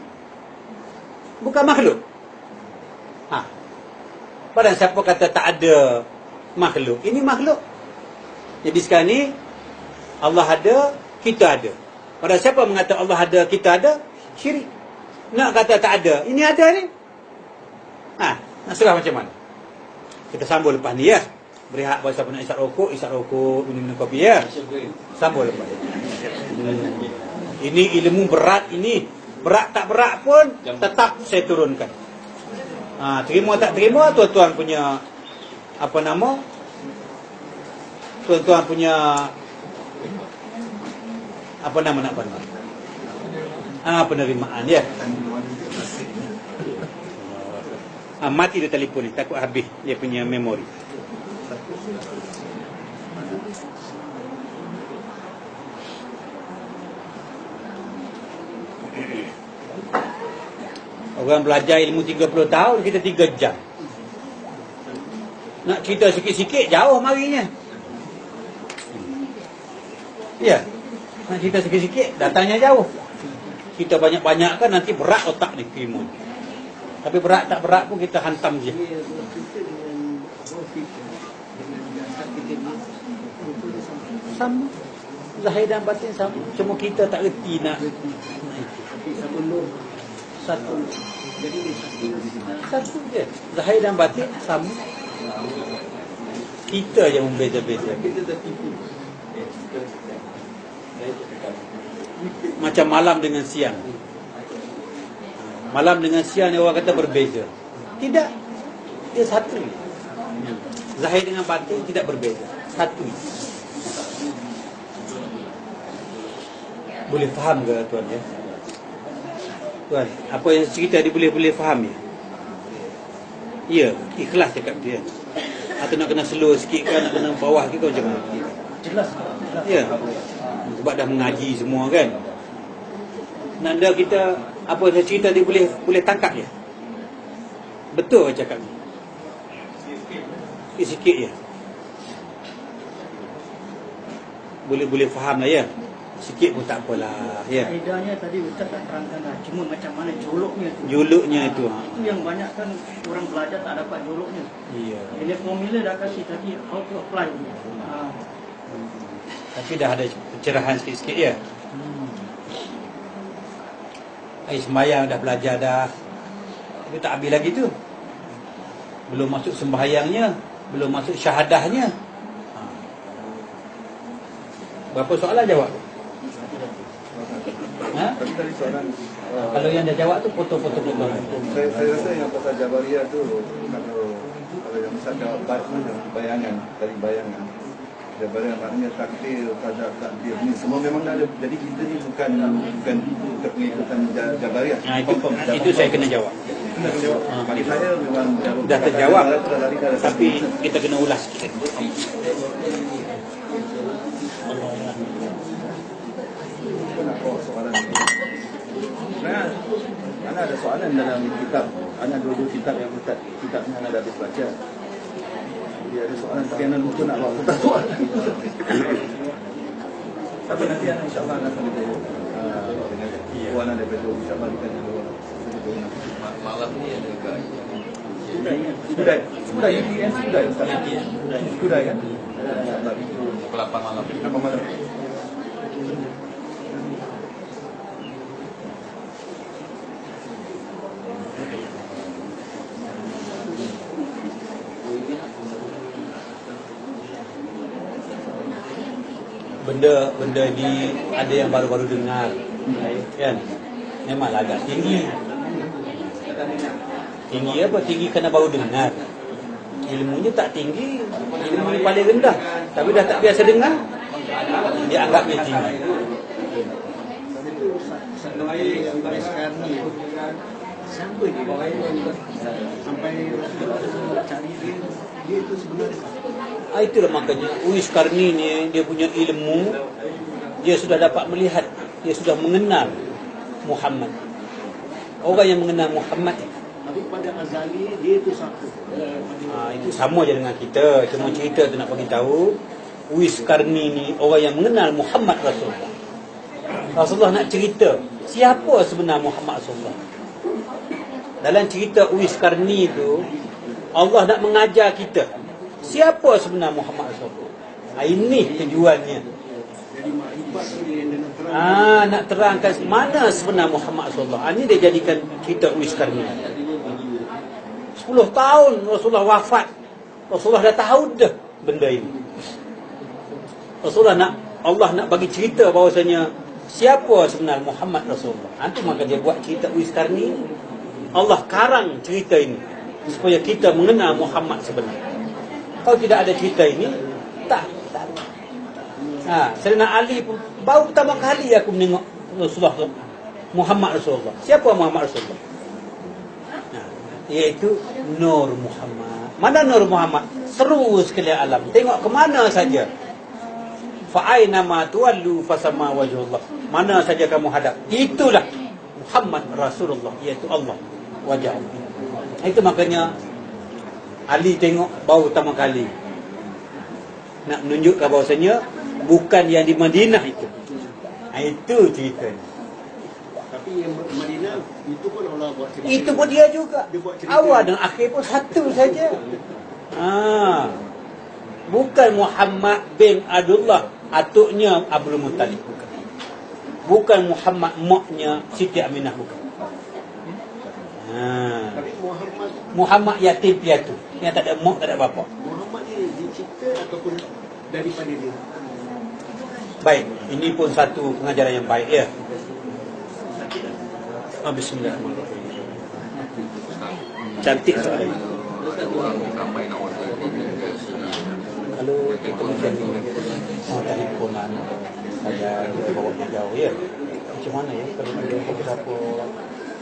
A: Bukan makhluk. Padahal siapa kata tak ada makhluk? Ini makhluk. Jadi sekarang ni Allah ada, kita ada. Padahal siapa mengatakan Allah ada, kita ada? Syirik. Nak kata tak ada, ini ada ni. Nak serah macam mana? Kita sambung lepas ni ya. Berehat bagi siapa nak isap rokok, minum kopi ya. Sambung lepas ni. Ini ilmu berat ini. Berat tak berat pun tetap saya turunkan. Terima tak terima tuan-tuan punya tuan-tuan punya apa nama nak panggil? Penerimaan ya. Mati dia telefon ni, takut habis dia punya memori. Orang belajar ilmu 30 tahun, kita 3 jam. Nak cerita sikit-sikit, jauh marinya. Ya, nak cerita sikit-sikit, datangnya jauh. Kita banyak-banyak kan nanti berat otak ni ilmu. Tapi berat tak berat pun kita hantam je. Sama. Zahir dan batin sama. Cuma kita tak reti nak. Satu. Satu je. Zahir dan batin sama. Kita yang membeza-beza. Macam malam dengan siang. Malam dengan siang ni orang kata berbeza. Tidak. Dia satu. Zahir dengan batin tidak berbeza. Satu. Boleh faham ke tuan ya? Tuan, apa yang cerita dia boleh faham ya? Ya, ikhlas cakap dia. Atau nak kena slow sikit kan, nak kena bawah ke macam mana? Jelas. Ya. Sebab dah mengaji semua kan. Nanda kita apa yang cerita dia boleh tangkap ya? Betul cakap ni. Sikit-sikit ya. Boleh faham lah ya. Sikit pun tak apalah ya.
C: Kaedahnya tadi Ustaz tak terangkan dah. Cuma macam mana joloknya tu.
A: Joloknya itu.
C: Itu yang banyak kan orang belajar tak dapat joloknya.
A: Iya.
C: Ini formula dah kasih tadi how to apply.
A: Tapi dah ada pencerahan sikit-sikit ya. Sembahyang dah belajar dah. Tapi tak habis lagi tu. Belum masuk sembahyangnya, belum masuk syahadahnya. Berapa soalan jawab? Ha?
D: Tapi tadi soalan
A: Kalau yang dah jawab tu foto-foto.
D: saya rasa yang pasal Jabariyah tu kalau yang Ustaz jawab bayangan dari bayangan. Jabariyah maknanya takdir, qadar, takdir ni semua memang dah ada. Jadi kita ni bukan pengikutan Jabariyah.
A: Itu saya kena jawab.
D: Kena jawab. Bagi saya memang
A: Dah terjawab. Tapi kita kena ulas sikit.
D: Soalan ni. Ana ada soalan dalam kitab. Ana dua kitab yang Ustaz kitab yang Ana dah habis baca. Dia ada soalan tapi Ana lupa nak bawa tentang soalan. Tapi nanti Ana insya-Allah akan beritahu. Puan ada beritahu insya-Allah kita
B: Malam ni ada dekat
D: Sudah UPN sudah Ustaz. Sudah kan?
B: pukul 8 malam.
D: Apa malam?
A: Benda ni ada yang baru-baru dengar kan, memanglah agak tinggi apa, tinggi kerana baru dengar. Ilmunya tak tinggi, ilmu paling rendah, tapi dah tak biasa dengar, dia anggapnya tinggi.
C: Sampai sekarang ni siapa dia sampai cari dia itu sebenarnya.
A: Itulah makanya Uwais Qarni ni dia punya ilmu, dia sudah dapat melihat, dia sudah mengenal Muhammad. Orang yang mengenal Muhammad,
C: Tapi pada Ghazali dia itu satu.
A: itu sama je dengan kita. Cuma cerita tu nak bagi tahu, Uwais Qarni ni orang yang mengenal Muhammad Rasulullah. Rasulullah nak cerita siapa sebenar Muhammad Rasulullah. Dalam cerita Uwais Qarni tu, Allah nak mengajar kita siapa sebenar Muhammad Rasulullah. Ini tujuannya.
C: Jadi makrifat dia dengan terang.
A: Nak terangkan mana sebenar Muhammad Rasulullah. Ini dia jadikan cerita Uwais Qarni. 10 tahun Rasulullah wafat, Rasulullah dah tahu dah benda ini. Allah nak bagi cerita bahawasanya siapa sebenar Muhammad Rasulullah. Itu maka dia buat cerita Uwais Qarni. Allah karang cerita ini supaya kita mengenal Muhammad sebenar. Kalau tidak ada cerita ini, tak Sayyidina Ali pun baru pertama kali aku menengok Rasulullah Muhammad Rasulullah. Siapa Muhammad Rasulullah? Iaitu Nur Muhammad. Mana Nur Muhammad? Seru sekali alam. Tengok ke mana saja. Fa aina ma tuwallu fasama wajhullah. Mana saja kamu hadap, itulah Muhammad Rasulullah, iaitu Allah wajah. Itu makanya Ali tengok baru pertama kali nak menunjukkan bahawasanya bukan yang di Madinah itu. Itu ceritanya.
E: Tapi yang Madinah itu pun Allah buat cerita.
A: Itu pun dia juga.
E: Dia buat cerita.
A: Awal dan akhir pun satu saja. Bukan Muhammad bin Abdullah, atuknya Abdul Muttalib, bukan. Bukan Muhammad maknya Siti Aminah, bukan.
E: Tapi
A: Muhammad yatim piatu, yang tak ada mak, tak ada bapa.
E: Muhammad ni dicipta ataupun daripada dia?
A: Baik, ini pun satu pengajaran yang baik, ya. Bismillahirrahmanirrahim. Cantik sekali.
B: Ramai nak order ke sini.
A: Kalau kita macam ni, telefonan saya kita bawa ke jauh, ya. Macam mana ya kalau dia siapa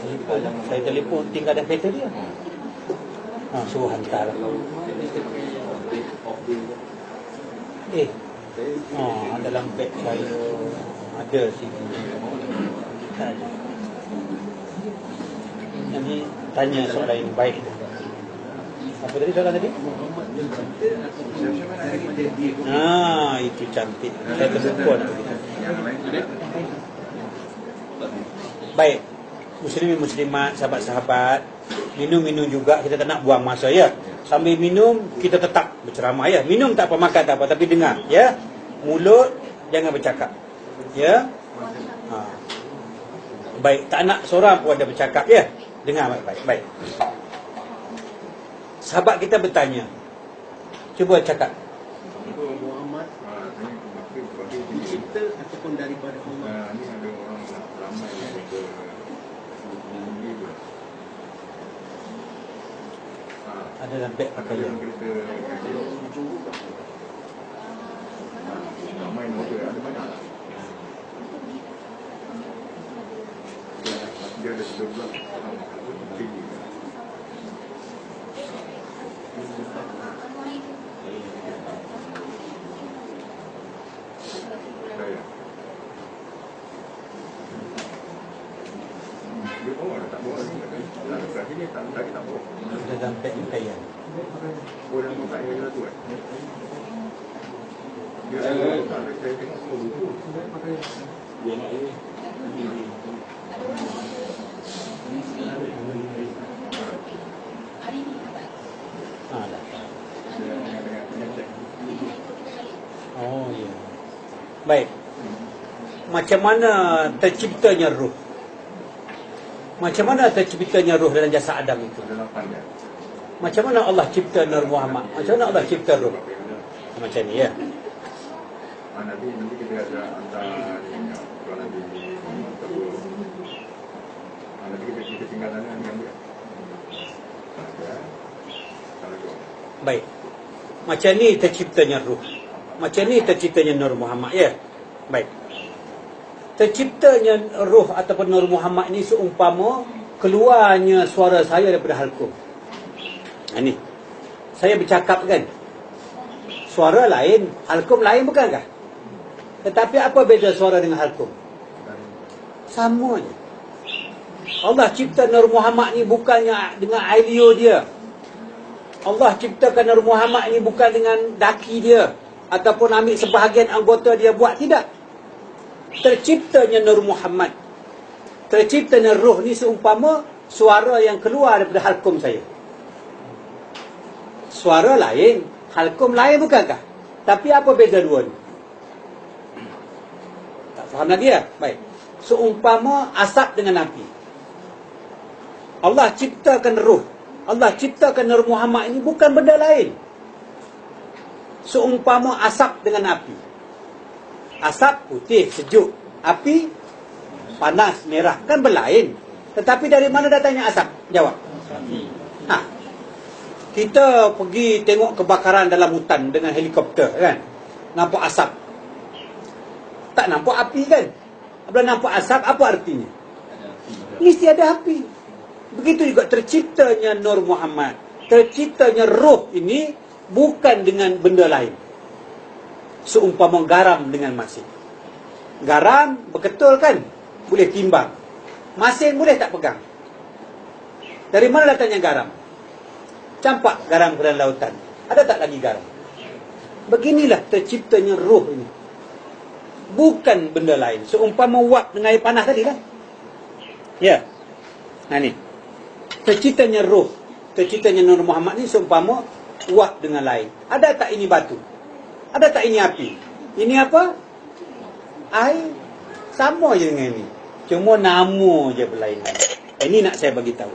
A: telefon, saya telefon tinggal ada kereta dia. Suruh hantar. Dalam beg saya ada sini. Nanti tanya soalan yang baik. Apa tadi soalan tadi? Itu cantik. Saya terlupa nak begitu. Baik, muslimin muslimat, sahabat-sahabat, minum-minum juga, kita tak nak buang masa, ya. Sambil minum kita tetap berceramah, ya. Minum tak apa, makan tak apa, tapi dengar, ya. Mulut jangan bercakap, ya. Baik, tak nak seorang pun ada bercakap, ya. Dengar baik-baik. Baik. Sahabat kita bertanya, cuba cakap.
E: Muhammad dicipta ataupun daripada Allah?
D: Ini ada orang ramai yang
A: Ada dalam beg pakaian.
D: ramai motor ada banyak. Dia ada 12 tinggi. Dia bawa tak bawa kat sini tak bawa.
A: Ada dalam beg pakaian.
D: Orang pun tak ada tu kan. Dia ada saya tengok semua buku. Dia nak ini.
A: Oh ya. Baik. Macam mana terciptanya ruh? Macam mana terciptanya ruh dalam jasad Adam itu? Macam mana Allah cipta Nur Muhammad? Macam mana Allah cipta ruh? Macam ni, ya.
D: Nanti kita ada hantar tuan Nabi nanti kita tinggal sana ni ambil.
A: Baik. Macam ni terciptanya ruh. Macam ni terciptanya Nur Muhammad, ya. Baik. Terciptanya ruh ataupun Nur Muhammad ni seumpama keluarnya suara saya daripada halkum. Ini. Saya bercakap kan. Suara lain, halkum lain, bukankah? Tetapi apa beza suara dengan halkum? Sama je. Allah cipta Nur Muhammad ni bukannya dengan audio dia. Allah ciptakan Nur Muhammad ni bukan dengan daki dia ataupun ambil sebahagian anggota dia buat, tidak. Terciptanya Nur Muhammad, terciptanya ruh ni seumpama suara yang keluar daripada halkum saya. Suara lain, halkum lain, bukankah? Tapi apa beza dua ni? Tak faham lagi, ya? Baik. Seumpama asap dengan api. Allah ciptakan ruh, Allah ciptakan Nur Muhammad ini bukan benda lain. Seumpama asap dengan api. Asap putih, sejuk. Api panas, merah. Kan berlain. Tetapi dari mana datangnya asap? Jawab. Kita pergi tengok kebakaran dalam hutan dengan helikopter, kan? nampak asap. Tak nampak api kan? Bila nampak asap, apa artinya? Mesti ada api. Begitu juga terciptanya Nur Muhammad. Terciptanya roh ini bukan dengan benda lain. Seumpama garam dengan masin. Garam beketul kan? Boleh timbang. Masin boleh tak pegang? Dari mana datangnya garam? Campak garam ke dalam lautan. Ada tak lagi garam? Beginilah terciptanya roh ini. Bukan benda lain. Seumpama wap dengan air panas tadi lah. Ya. Nah ni. Terciptanya roh. Terciptanya Nur Muhammad ni seumpama wap dengan lain. Ada tak ini batu? Ada tak ini api? Ini apa? Air. Sama je dengan ini. Cuma nama je berlainan. Ini nak saya bagi tahu.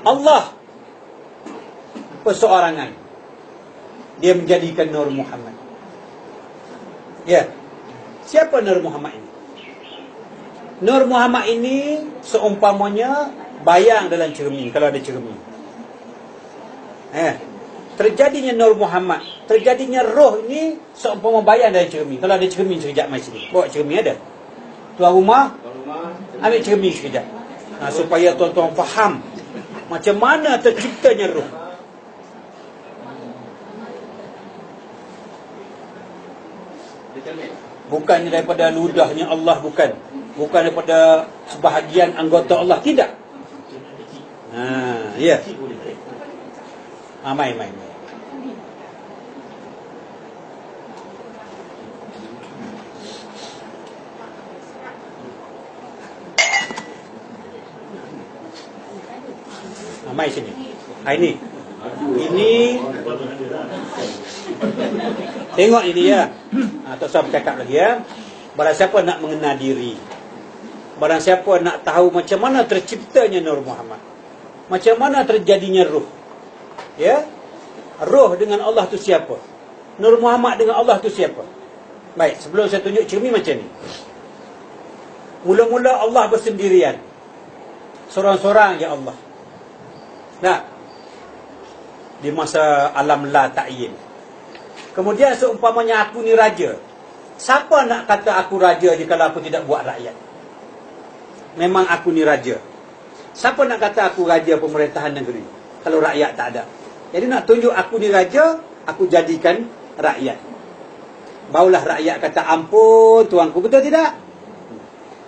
A: Allah perseorangan. Dia menjadikan Nur Muhammad. Ya. Siapa Nur Muhammad ini? Nur Muhammad ini seumpamanya bayang dalam cermin, kalau ada cermin. Terjadinya Nur Muhammad, terjadinya roh ini seumpama bayang dalam cermin. Kalau ada cermin sekejap mai sini. Bawa cermin ada. Tuan rumah, ambil cermin sekejap. Supaya tuan-tuan faham macam mana terciptanya roh. Bukannya daripada ludahnya Allah, bukan. Bukan daripada sebahagian anggota Allah, tidak. Ya. Mai. Mai sini. Ini tengok ini ya. Tak usah bercakap lagi ya. Barang siapa nak mengenal diri, barang siapa nak tahu macam mana terciptanya Nur Muhammad, macam mana terjadinya roh, ya, roh dengan Allah tu siapa, Nur Muhammad dengan Allah tu siapa. Baik, sebelum saya tunjuk cermin macam ni. Mula-mula Allah bersendirian, seorang-seorang ya Allah. Nah, di masa alam la ta'yin. Kemudian seumpamanya aku ni raja. Siapa nak kata aku raja je kalau aku tidak buat rakyat? Memang aku ni raja. Siapa nak kata aku raja pemerintahan negeri kalau rakyat tak ada? Jadi nak tunjuk aku ni raja, aku jadikan rakyat. Barulah rakyat kata ampun tuanku, betul tidak?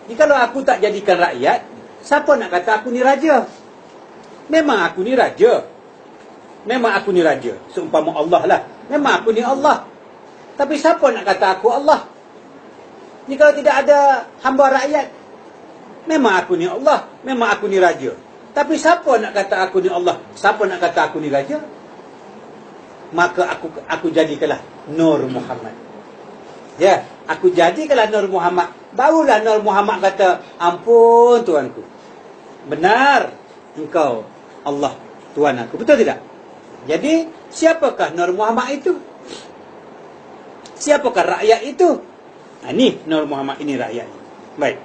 A: Jadi kalau aku tak jadikan rakyat, siapa nak kata aku ni raja? Memang aku ni raja. Memang aku ni raja. Seumpama Allah lah. Memang aku ni Allah. Tapi siapa nak kata aku Allah? Ni kalau tidak ada hamba rakyat, memang aku ni Allah. Memang aku ni raja. Tapi siapa nak kata aku ni Allah? Siapa nak kata aku ni raja? Maka aku jadikanlah Nur Muhammad. Ya, aku jadikanlah Nur Muhammad. Barulah Nur Muhammad kata, ampun tuanku. Benar engkau Allah Tuhan aku. Betul tidak? Jadi, siapakah Nur Muhammad itu? Siapakah rakyat itu? Ni Nur Muhammad ini rakyat. Baik.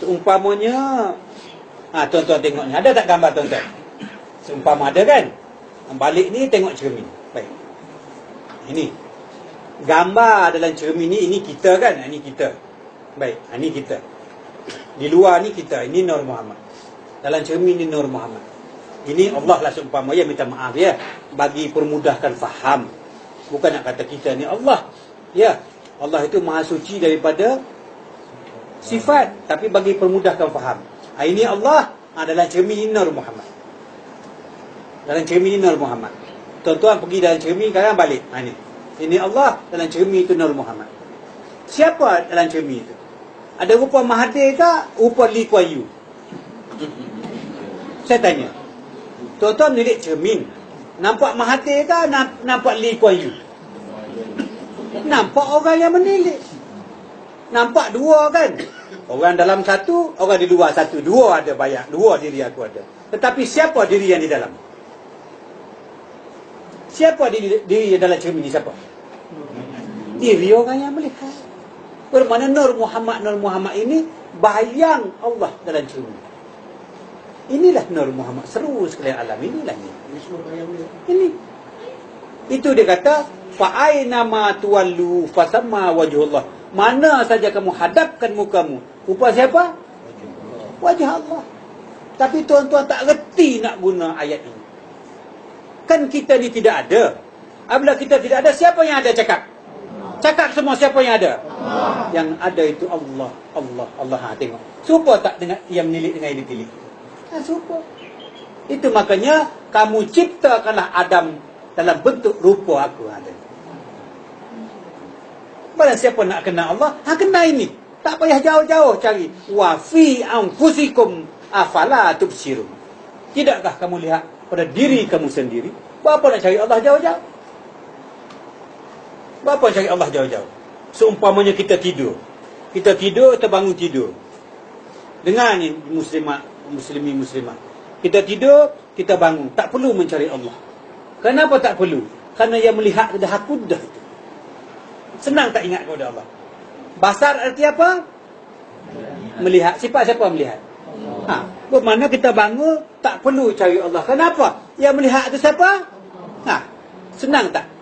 A: Seumpamanya, tuan-tuan tengok ni. Ada tak gambar tuan-tuan? Seumpama ada kan? Balik ni tengok cermin. Baik. Ini. Gambar dalam cermin ni, ini kita kan? Ini kita. Baik. Ini kita. Di luar ni kita. Ini Nur Muhammad. Dalam cermin ni Nur Muhammad. Ini Allah lah seumpama, ya, minta maaf ya, bagi permudahkan faham. Bukan nak kata kita ni Allah. Ya, Allah itu maha suci daripada sifat, tapi bagi permudahkan faham. Ini Allah, dalam cermin ini Nur Muhammad. Dalam cermin ini Nur Muhammad. Tuan-tuan pergi dalam cermin, sekarang balik. Ini Allah, dalam cermin itu Nur Muhammad. Siapa dalam cermin itu? Ada rupa Mahathir ke? Rupa Lee Kuan Yew? Saya tanya. Tuan-tuan melihat cermin, nampak Mahathir ke? Nampak Lee Kuan Yew? Nampak orang yang menilik. Nampak dua kan? Orang dalam satu, orang di luar satu. Dua ada bayang, dua diri aku ada. Tetapi siapa diri yang di dalam? Siapa diri yang dalam cermin ni? Siapa? Diri orang yang melihat. Bermakna Nur Muhammad ini bayang Allah dalam cermin. Inilah Nur Muhammad. Seru sekalian alam. Inilah ini. Ini. Itu dia kata, fa aina ma tuwallu fasamma wajhullah. Mana saja kamu hadapkan mukamu, rupa siapa? Wajah Allah. Tapi tuan-tuan tak reti nak guna ayat ini. Kan kita ni tidak ada. Apabila kita tidak ada, siapa yang ada cakap? Cakap semua siapa yang ada? Yang ada itu Allah. Allah. Allah. Ha, tengok. Serupa tak dengan yang menilik dengan yang ditilik? Ha, serupa. Itu makanya kamu ciptakanlah Adam dalam bentuk rupa aku. Ha, barang siapa nak kenal Allah, kenal ini. Tak payah jauh-jauh cari. Wa fi anfusikum afala tubsirun. Tidakkah kamu lihat pada diri kamu sendiri? Berapa nak cari Allah jauh-jauh? Berapa nak cari Allah jauh-jauh? Seumpamanya kita tidur. Kita tidur, terbangun tidur. Dengar ni muslimat. Kita tidur, kita bangun. Tak perlu mencari Allah. Kenapa tak perlu? Kerana yang melihat dah hakudah itu. Senang tak ingat kepada Allah? Basar arti apa? Melihat. Siapa melihat? Bermakna kita bangun, tak perlu cari Allah. Kenapa? Yang melihat itu siapa? Senang tak?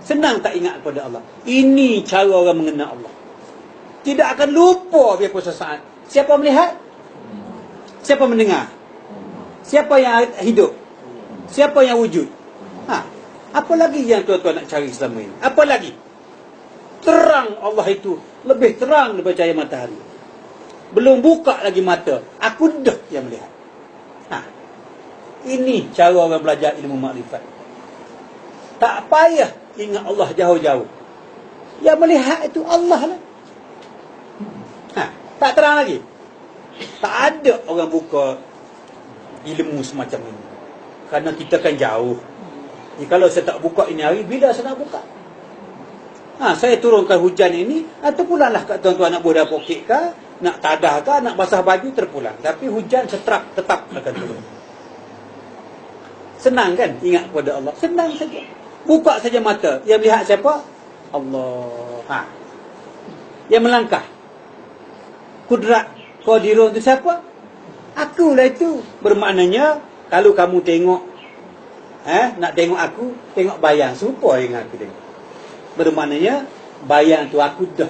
A: Senang tak ingat kepada Allah? Ini cara orang mengenal Allah. Tidak akan lupa biarpun sesaat. Siapa melihat? Siapa mendengar? Siapa yang hidup? Siapa yang wujud? Apa lagi yang tuan-tuan nak cari selama ini? Apa lagi? Terang Allah itu lebih terang daripada cahaya matahari. Belum buka lagi mata, aku dah yang melihat. Ini cara orang belajar ilmu makrifat. Tak payah ingat Allah jauh-jauh. Yang melihat itu Allah lah. Tak terang lagi. Tak ada orang buka ilmu semacam ini. Kerana kita kan jauh. Kalau saya tak buka ini hari, bila saya nak buka? Saya turunkan hujan ini, terpulanglah kat tuan-tuan nak buat dapur kek ke, nak tadah ke, nak basah baju, terpulang. Tapi hujan tetap akan turun. Senang kan ingat kepada Allah? Senang saja. Buka saja mata. Yang melihat siapa? Allah. Yang melangkah. Kudrat Qadirun itu siapa? Akulah itu. Bermaknanya, kalau kamu tengok, nak tengok aku, tengok bayang. Serupa dengan aku tengok. Bermaknanya bayang tu aku dah.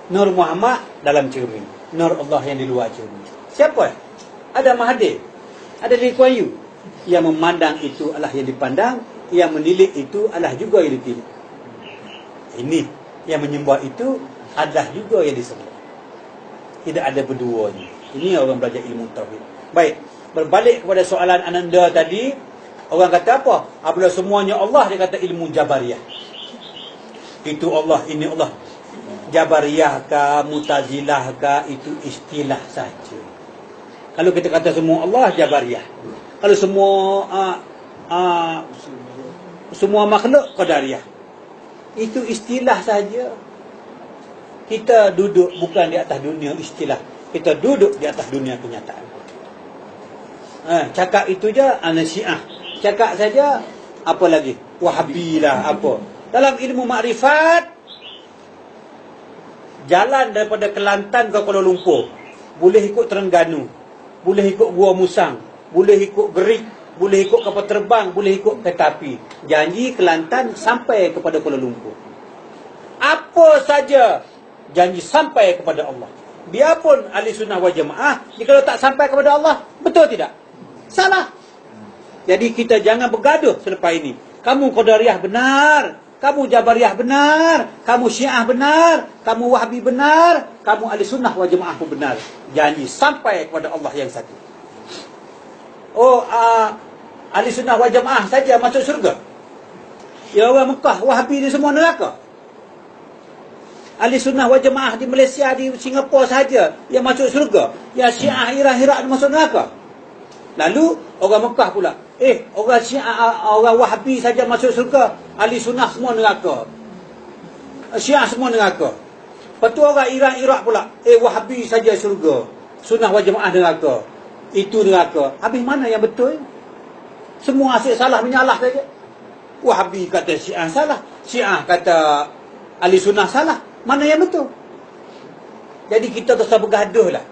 A: Nur Muhammad dalam cermin, Nur Allah yang di luar cermin. Siapa? Ada Mahathir, ada Lee Kuan Yew. Yang memandang itu adalah yang dipandang, yang menilik itu adalah juga yang ditilik. Ini yang menyembah itu adalah juga yang disembah. Tidak ada berduanya. Ini orang belajar ilmu tauhid. Baik, berbalik kepada soalan Ananda tadi. Orang kata apa? Apabila semuanya Allah, dia kata ilmu Jabariyah. Itu Allah, ini Allah. Jabariyah ke, Mutazilah ke, itu istilah saja. Kalau kita kata semua Allah, Jabariyah. Kalau semua makhluk, Qadariyah. Itu istilah saja. Kita duduk bukan di atas dunia istilah. Kita duduk di atas dunia kenyataan. Cakap itu je, Syiah. Cakap saja, apa lagi? Wahabi lah, apa. Dalam ilmu makrifat, jalan daripada Kelantan ke Kuala Lumpur, boleh ikut Terengganu, boleh ikut Gua Musang, boleh ikut Gerik, boleh ikut kapal terbang, boleh ikut kereta api. Janji Kelantan sampai kepada Kuala Lumpur. Apa saja janji sampai kepada Allah. Biarpun ahli sunnah wal jamaah, jika tak sampai kepada Allah, betul tidak? Salah. Jadi kita jangan bergaduh selepas ini. Kamu Qadariyah benar, kamu Jabariyah benar, kamu Syiah benar, kamu Wahabi benar, kamu ahli sunnah wal jamaah pun benar. Janji sampai kepada Allah yang satu. Ahli sunnah wal jamaah saja masuk syurga. Ya orang Mekah, Wahabi ni semua neraka. Ahli sunnah wal jamaah di Malaysia, di Singapura saja yang masuk syurga. Yang Syiah Irak masuk neraka. Lalu orang Mekah pula, orang Syiah, orang Wahabi saja masuk syurga, ahli sunnah semua neraka, Syiah semua neraka. Lepas tu orang Irak pula, Wahabi saja syurga, sunnah wal jamaah neraka. Itu neraka. Habis mana yang betul? Semua asyik salah menyalah saja. Wahabi kata Syiah salah, Syiah kata ahli sunnah salah. Mana yang betul? Jadi kita terus bergaduh lah.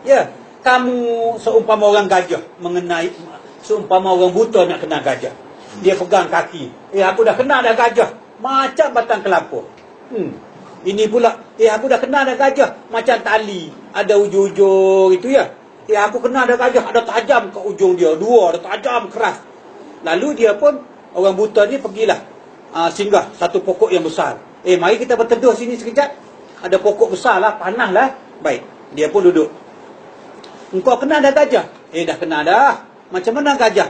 A: Ya, kamu seumpama orang gajah mengenai, seumpama orang buta nak kenal gajah. Dia pegang kaki. Aku dah kenal dah gajah. Macam batang kelapa. Ini pula, aku dah kenal dah gajah. Macam tali. Ada ujung-ujung itu ya. Aku kenal dah gajah. Ada tajam ke ujung dia. Dua, ada tajam, keras. Lalu dia pun, orang buta ni pergilah. Singgah satu pokok yang besar. Mari kita berteduh sini sekejap. Ada pokok besar lah, panas lah. Baik, dia pun duduk. Engkau kenal dah gajah? Dah kenal dah. Macam mana gajah?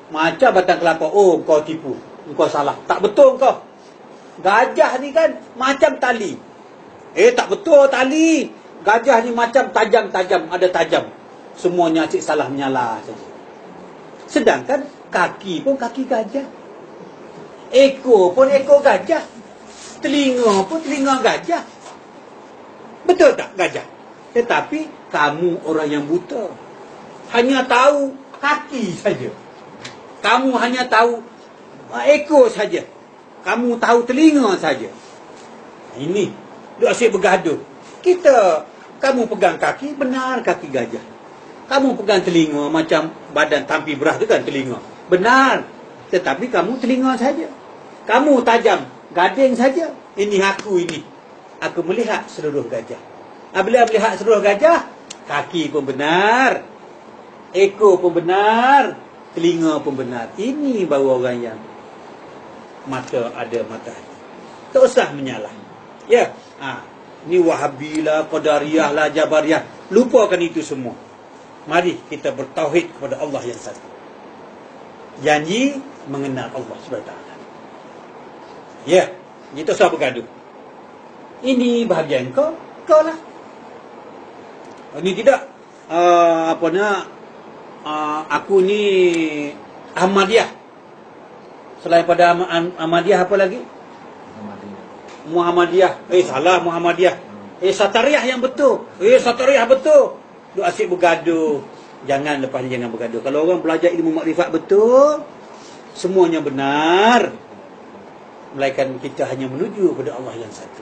A: Macam batang kelapa. Oh, kau tipu. Engkau salah. Tak betul kau. Gajah ni kan macam tali. Tak betul tali. Gajah ni macam tajam-tajam. Ada tajam. Semuanya asyik salah menyalah saja. Sedangkan kaki pun kaki gajah. Ekor pun ekor gajah. Telinga pun telinga gajah. Betul tak gajah? Tetapi kamu orang yang buta. Hanya tahu kaki saja. Kamu hanya tahu ekor saja. Kamu tahu telinga saja. Ini duk asyik bergaduh. Kamu pegang kaki, benar kaki gajah. Kamu pegang telinga macam badan tampi berah tu kan telinga. Benar. Tetapi kamu telinga saja. Kamu tajam, gading saja. Ini aku ini. Aku melihat seluruh gajah. Bila melihat seluruh gajah, kaki pun benar. Ekor pun benar. Telinga pun benar. Ini baru orang yang mata ada mata hati. Tak usah menyalah. Ya. Ni Wahabi lah, Qadariyah lah, Jabariyah. Lupakan itu semua. Mari kita bertauhid kepada Allah yang satu. Janji mengenal Allah SWT. Ya. Kita tak usah bergaduh. Ini bahagian kau lah. Ini tidak. Aku ni Ahmadiyah. Selain pada Ahmadiyah apa lagi? Muhammadiyah. Salah Muhammadiyah. Satariyah yang betul. Satariyah betul. Duk asyik bergaduh. Jangan lepas ni jangan bergaduh. Kalau orang belajar ilmu makrifat betul, semuanya benar. Melainkan kita hanya menuju kepada Allah yang satu.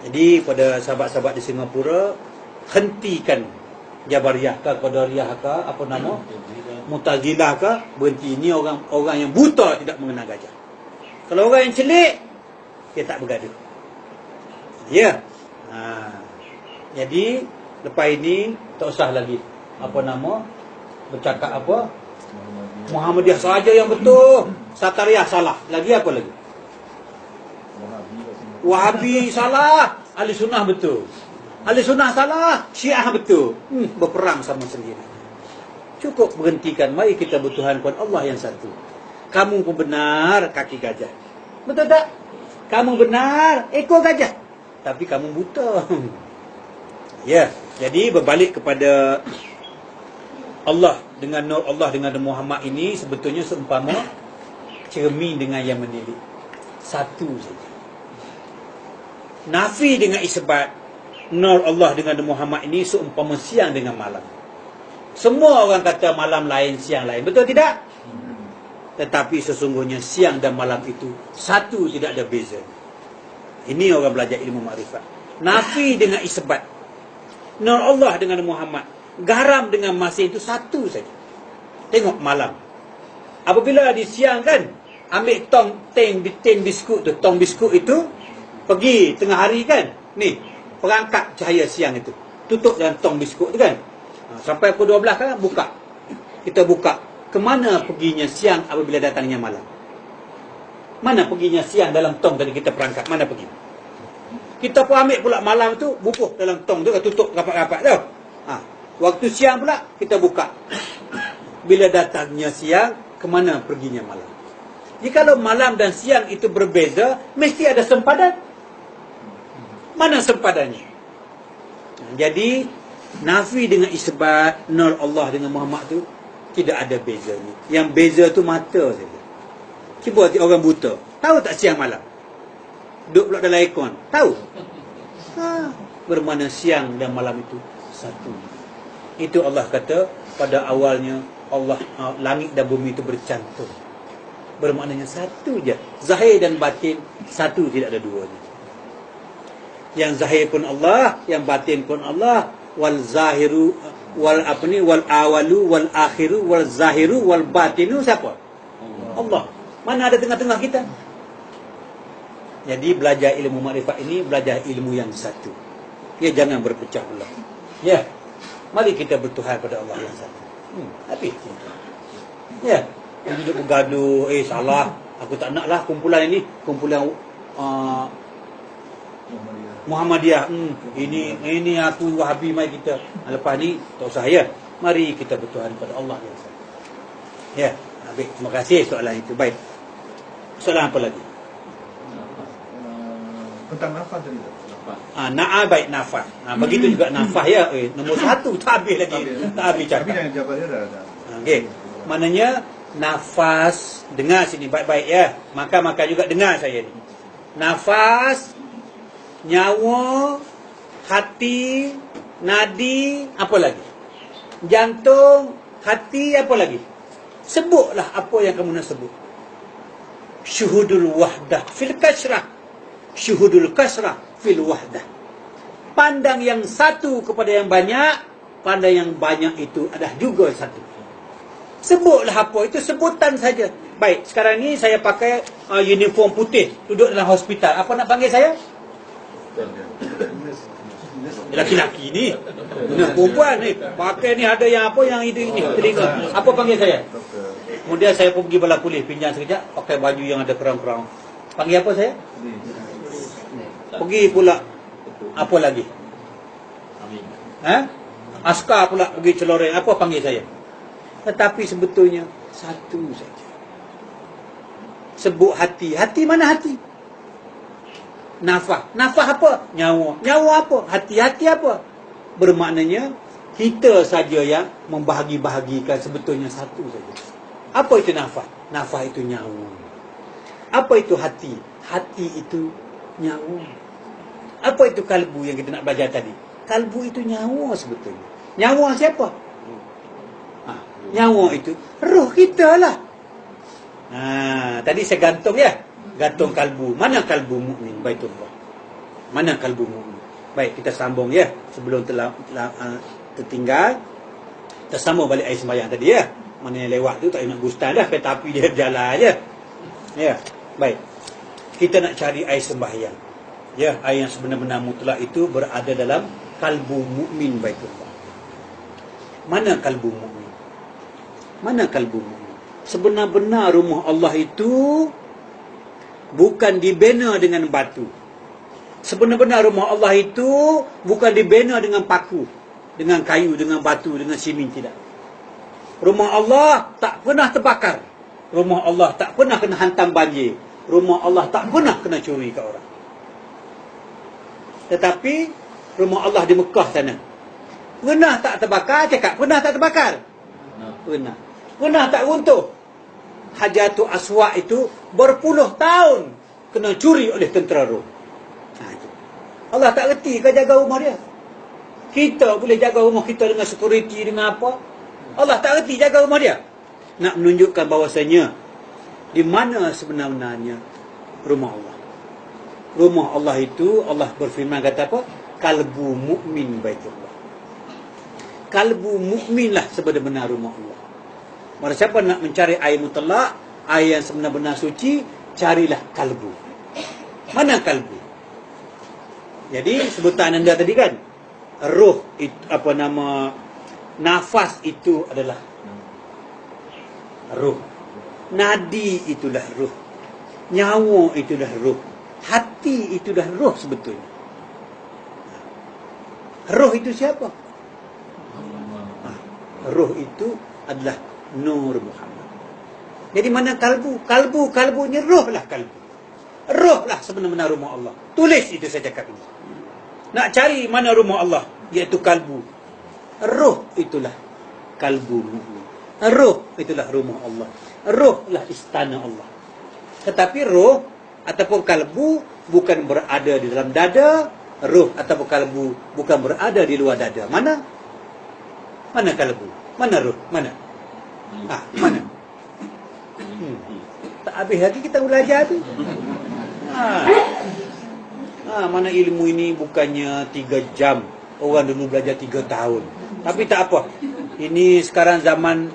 A: Jadi pada sahabat-sahabat di Singapura, hentikan Jabariyah ke, Qadariyah ke, apa nama? Mu'tazilah ke, berhenti. Ini orang yang buta tidak mengenal gajah. Kalau orang yang celik, dia tak bergaduh. Ya. Jadi lepas ini tak usah lagi bercakap apa? Muhammadiyah saja yang betul. Satariyah salah. Lagi apa lagi? Wahabi salah. Ahli sunnah betul. Ahli sunnah salah. Syiah betul. Berperang sama sendiri. Cukup berhentikan. Mari kita bertuhankan Allah yang satu. Kamu pun benar kaki gajah. Betul tak? Kamu benar ekor gajah. Tapi kamu buta. Ya. Jadi berbalik kepada Allah dengan nur Allah dengan Muhammad ini sebetulnya seumpama cermin dengan yang menilik. Satu saja. Nafi dengan isbat nur Allah dengan Muhammad ini seumpama siang dengan malam. Semua orang kata malam lain, siang lain. Betul tidak? Tetapi sesungguhnya siang dan malam itu satu, tidak ada beza. Ini orang belajar ilmu makrifat. Nafi dengan isbat. Nur Allah dengan Muhammad. Garam dengan masin itu satu saja. Tengok malam. Apabila di siang kan, ambil tin biskut tu. Tong biskut itu, pergi tengah hari kan. Ni, perangkat cahaya siang itu. Tutup dalam tong biskut tu kan. Sampai pukul 12 kan, buka. Kita buka. Kemana perginya siang apabila datangnya malam? Mana perginya siang dalam tong tadi kita perangkat? Mana pergi? Kita pun ambil pula malam tu, bubuh dalam tong tu, tutup rapat-rapat tu. Waktu siang pula, kita buka. Bila datangnya siang, kemana perginya malam? Jikalau malam dan siang itu berbeza, mesti ada sempadan. Mana sempadannya? Jadi, nafi dengan isbat, nur Allah dengan Muhammad tu, tidak ada bezanya. Yang beza tu mata saja. Cuba orang buta. Tahu tak siang malam? Duduk pula dalam aircon. Tahu? Bermakna siang dan malam itu satu. Itu Allah kata pada awalnya Allah langit dan bumi itu bercantum. Bermaknanya satu je. Zahir dan batin satu, tidak ada duanya. Yang zahir pun Allah, yang batin pun Allah. Wal zahiru wal awalu wal akhiru wal zahiru wal batinu siapa? Allah. Mana ada tengah-tengah kita? Jadi belajar ilmu makrifat ini belajar ilmu yang satu. Ya, jangan berpecah belah. Ya. Mari kita bertuhan pada Allah yang satu. Habis. Ya. Dia duduk bergaduh, salah. Aku tak naklah kumpulan ini, kumpulan Muhammadiyah. Ini aku Wahabi, mai kita. Lepas ni tak usah ya. Mari kita bertuhan pada Allah yang satu. Ya. Habis. Terima kasih soalan itu. Baik. Soalan apa lagi?
D: Tentang nafas tadi tu.
A: Na'a baik nafas. Begitu juga nafas ya. Nombor 1 tak habis lagi. Tak habis
D: Tapi
A: cakap.
D: jangan Jabariyah dah.
A: Okey. Maknanya nafas, dengar sini baik-baik ya. Maka juga dengar saya ni. Nafas, nyawa, hati, nadi, apa lagi? Jantung, hati, apa lagi? Sebutlah apa yang kamu nak sebut. Syuhudul wahdah fil kasrah. Syuhudul kasrah fil wahdah. Pandang yang satu kepada yang banyak, pandang yang banyak itu adalah juga satu. Sebutlah apa, itu sebutan saja. Baik, sekarang ni saya pakai uniform putih, duduk dalam hospital. Apa nak panggil saya? Laki-laki ni. Benar, perempuan ni. Pakai ni ada yang apa, yang ini telinga. Apa panggil saya? Kemudian saya pun pergi bala polis, pinjam sekejap, pakai baju yang ada kerang-kerang. Panggil apa saya? Pergi pula apa lagi? Askar pula pergi celoreng. Apa panggil saya? Tetapi sebetulnya satu saja. Sebut hati. Hati mana hati? Nafas. Nafas apa? Nyawa. Nyawa apa? Hati-hati apa? Bermaknanya kita saja yang membahagi-bahagikan sebetulnya satu saja. Apa itu nafas? Nafas itu nyawa. Apa itu hati? Hati itu nyawa. Apa itu kalbu yang kita nak belajar tadi? Kalbu itu nyawa sebetulnya. Nyawa siapa? Nyawa itu roh kita lah. Tadi saya gantung ya. Gantung kalbu. Mana kalbu mukmin? Baitullah. Mana kalbu mukmin? Baik, kita sambung ya. Sebelum tertinggal, kita sambung balik air sembahyang tadi ya. Mana yang lewat tu tak nak gustan dah. Kereta api dia berjalan aja. Ya, baik. Kita nak cari air sembahyang. Ya, air yang sebenar-benar mutlak itu berada dalam kalbu mukmin Baitullah. Mana kalbu mukmin? Mana kalbu mukmin? Sebenar-benar rumah Allah itu bukan dibina dengan batu. Sebenar-benar rumah Allah itu bukan dibina dengan paku, dengan kayu, dengan batu, dengan simen, tidak. Rumah Allah tak pernah terbakar. Rumah Allah tak pernah kena hantam banjir. Rumah Allah tak pernah kena curi ke orang. Tetapi rumah Allah di Mekah sana, pernah tak terbakar? Cakap, pernah tak terbakar? Pernah. Pernah tak runtuh? Hajarul Aswad itu berpuluh tahun kena curi oleh tentera Rom. Allah tak reti ke jaga rumah dia? Kita boleh jaga rumah kita dengan security, dengan apa? Allah tak reti jaga rumah dia? Nak menunjukkan bahawasanya di mana sebenarnya rumah Allah. Rumah Allah itu, Allah berfirman kata apa? Kalbu mukmin Baitullah. Kalbu mukminlah sebenar-benar rumah Allah. Maka siapa nak mencari air mutlak, air yang sebenar-benar suci, carilah kalbu. Mana kalbu? Jadi sebutan anda tadi kan, roh itu, apa nama, nafas itu adalah roh. Nadi itulah roh. Nyawa itulah roh. Hati itulah roh sebetulnya. Roh itu siapa? Roh itu adalah Nur Muhammad. Jadi mana kalbu? Kalbunya roh lah kalbu. Roh lah sebenar-benar rumah Allah. Tulis itu saya cakap ini. Nak cari mana rumah Allah, iaitu kalbu. Roh itulah kalbu mukmin. Roh itulah rumah Allah. Roh lah istana Allah. Tetapi roh ataupun kalbu bukan berada di dalam dada. Roh ataupun kalbu bukan berada di luar dada. Mana? Mana kalbu? Mana roh? Mana? Mana? Tak habis lagi kita belajar tu. Mana ilmu ini bukannya 3 jam. Orang dulu belajar 3 tahun. Tapi tak apa. Ini sekarang zaman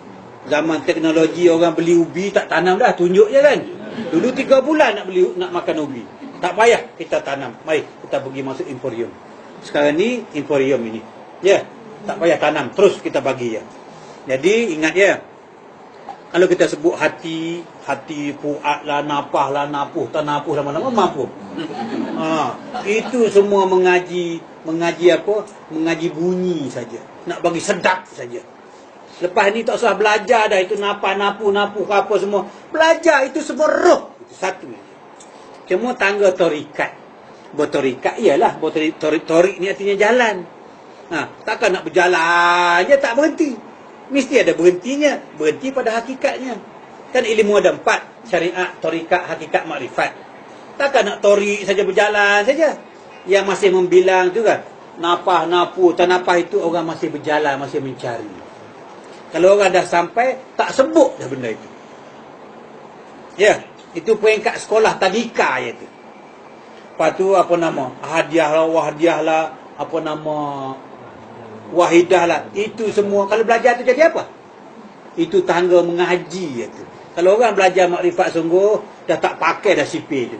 A: Zaman teknologi orang beli ubi tak tanam dah, tunjuk je kan. Dulu 3 bulan nak makan ubi. Tak payah kita tanam. Mari kita pergi masuk emporium. Sekarang ni emporium ini. Ya, tak payah tanam, terus kita bagi ya. Jadi ingat ya. Kalau kita sebut hati puat lah, napah lah, napuh, tanapuh lama-lama mampu. Itu semua mengaji apa? Mengaji bunyi saja. Nak bagi sedap saja. Lepas ni tak usah belajar dah itu napah, napuh apa semua. Belajar itu semua roh. Itu satu. Cuma tangga torikat. Bertorikat ialah torik ni artinya jalan. Takkan nak berjalan je tak berhenti. Mesti ada berhentinya. Berhenti pada hakikatnya. Kan ilmu ada 4. Syariat, torikat, hakikat, makrifat. Takkan nak torik saja berjalan saja. Yang masih membilang tu kan. Napah, napuh, tanapah itu orang masih berjalan, masih mencari. Kalau orang dah sampai, tak sebut dah benda itu. Ya, itu peringkat sekolah tadika je tu. Lepas tu apa nama? Hadiah lah, wahdiah lah, apa nama? Wahidah lah. Itu semua. Kalau belajar tu jadi apa? Itu tangga mengaji tu. Kalau orang belajar makrifat sungguh, dah tak pakai dah sipir tu.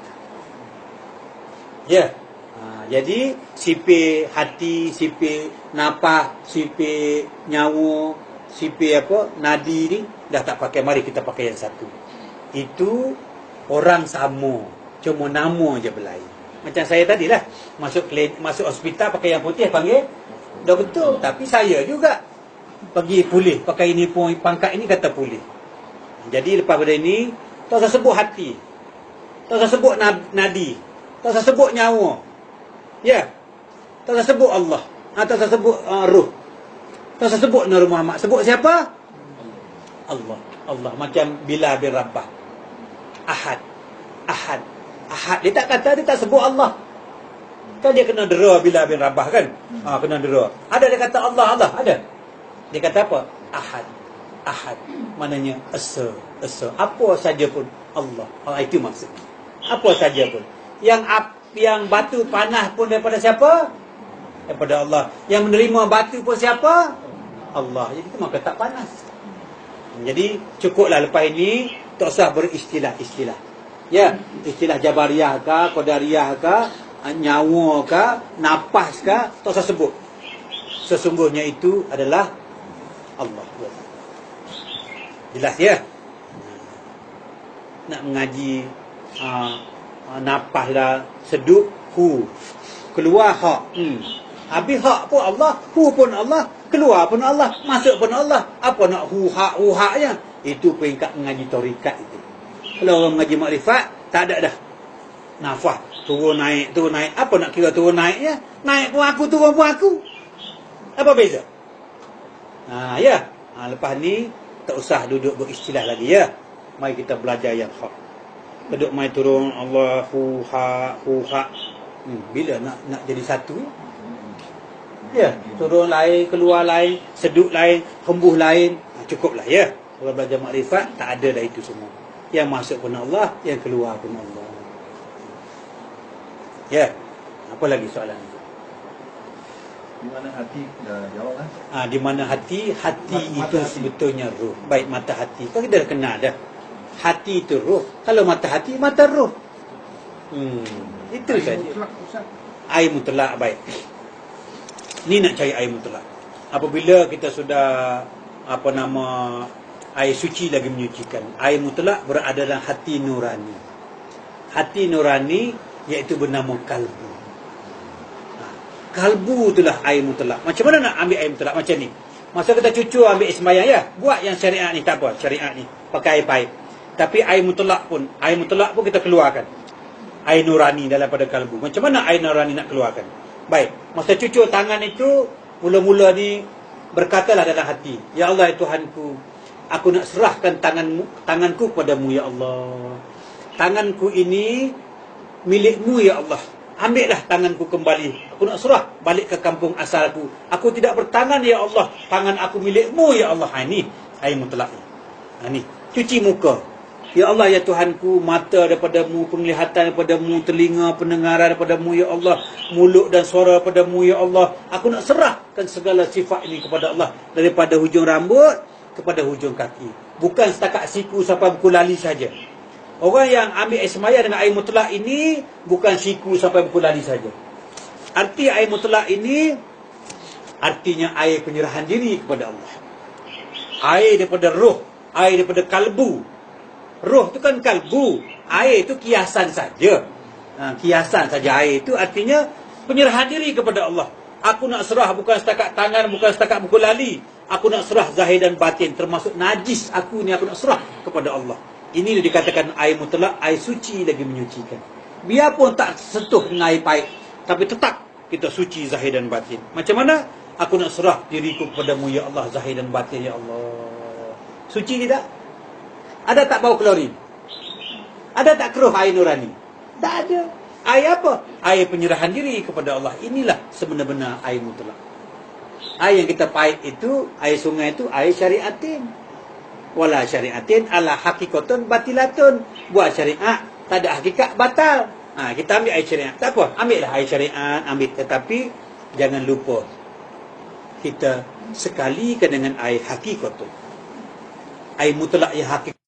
A: Ya. Jadi sipir hati, sipir napah, sipir nyawa, sipir apa? Nadi ni dah tak pakai. Mari kita pakai yang satu. Itu orang sama. Cuma nama je berlain. Macam saya tadi lah. Masuk hospital pakai yang putih panggil doktor. Tapi saya juga pergi pulih. Pakai ini pun pangkat ini kata pulih. Jadi lepas pada ini, tak usah sebut hati. Tak usah sebut nadi. Tak usah sebut nyawa. Ya. Tak usah sebut Allah. Tak usah sebut ruh. Tak usah sebut Nur Muhammad. Sebut siapa? Allah. Allah. Macam Bilal bin Rabah. Ahad. Ahad. Ahad. Dia tak kata, dia tak sebut Allah. Kan dia kena dera Bilal bin Rabah kan? Kena dera. Ada dia kata Allah, Allah. Ada. Dia kata apa? Ahad. Ahad. Maknanya esa. Esa. Apa saja pun Allah. Itu maksudnya. Apa saja pun. Yang batu panas pun daripada siapa? Daripada Allah. Yang menerima batu pun siapa? Allah. Jadi itu maka tak panas. Jadi cukuplah lepas ini tak usah beristilah-istilah. Ya, istilah Jabariyah ke, Qadariyah ke, nyawa ke, napas ke, tak usah sebut. Sesungguhnya itu adalah Allah. Jelas ya? Nak mengaji napas lah, seduk, hu. Keluar hak. Habis hak pun Allah, hu pun Allah, keluar pun Allah, masuk pun Allah. Apa nak hu haknya? Itu peringkat mengaji torikat itu. Kalau orang mengaji makrifat, tak ada dah. Nafas, turun naik. Apa nak kira turun naiknya? Naik pun aku, turun pun aku. Apa beza? Ya. Lepas ni, tak usah duduk beristilah lagi ya. Mari kita belajar yang hak. Duduk mai turun, Allah, hu ha. Bila nak jadi satu? Ya, turun lain, keluar lain, seduk lain, hembuh lain. Cukuplah ya. Orang belajar makrifat, tak ada dah itu semua. Yang masuk pun Allah, yang keluar pun Allah. Ya. Apa lagi soalan itu?
D: Di mana hati? Dah jawab kan?
A: Di mana hati? Hati itu sebetulnya ruh. Baik mata hati. Kau dah kenal dah. Hati itu ruh. Kalau mata hati, mata ruh. Itu saja. Air mutlak baik. Ni nak cari air mutlak. Apabila kita sudah air suci lagi menyucikan. Air mutlak berada dalam hati nurani. Hati nurani iaitu bernama kalbu. Kalbu itulah air mutlak. Macam mana nak ambil air mutlak? Macam ni. Masa kita cucu ambil sembahyang ya. Buat yang syariat ni tak apa. Syariat ni pakai air pahit. Tapi air mutlak pun kita keluarkan. Air nurani daripada kalbu. Macam mana air nurani nak keluarkan? Baik. Masa cucu tangan itu mula-mula ni berkatalah dalam hati, ya Allah ya Tuhanku, aku nak serahkan tanganku kepadamu ya Allah. Tanganku ini milikmu ya Allah. Ambillah tanganku kembali. Aku nak serah balik ke kampung asalku. Aku tidak bertangan ya Allah. Tangan aku milikmu ya Allah. Ini air mutlak. Ini cuci muka. Ya Allah ya Tuhanku, mata daripadamu, penglihatan daripadamu, telinga, pendengaran daripadamu ya Allah, mulut dan suara daripadamu ya Allah. Aku nak serahkan segala sifat ini kepada Allah. Daripada hujung rambut kepada hujung kaki. Bukan setakat siku sampai buku lali saja. Orang yang ambil air semaya dengan air mutlak ini bukan siku sampai buku lali saja. Arti air mutlak ini artinya air penyerahan diri kepada Allah. Air daripada roh, air daripada kalbu. Roh itu kan kalbu, air itu kiasan saja. Kiasan saja air itu artinya penyerahan diri kepada Allah. Aku nak serah bukan setakat tangan, bukan setakat buku lali. Aku nak serah zahir dan batin, termasuk najis aku ni aku nak serah kepada Allah. Ini dikatakan air mutlak, air suci lagi menyucikan. Biarpun tak sentuh dengan air pahit, tapi tetap kita suci zahir dan batin. Macam mana? Aku nak serah diriku kepadamu ya Allah, zahir dan batin ya Allah. Suci tidak? Ada tak bau klorin? Ada tak keruh air nurani? Tak ada. Air apa? Air penyerahan diri kepada Allah. Inilah sebenar-benar air mutlak. Air yang kita pahit itu, air sungai itu, air syariatin. Wala syariatin ala hakikatun batilatun. Buat syariat, tak ada hakikat, batal. Kita ambil air syariat. Tak apa, ambil lah air syariat, ambil. Tetapi, jangan lupa. Kita sekalikan dengan air hakikatun. Air mutlak yang hakikat.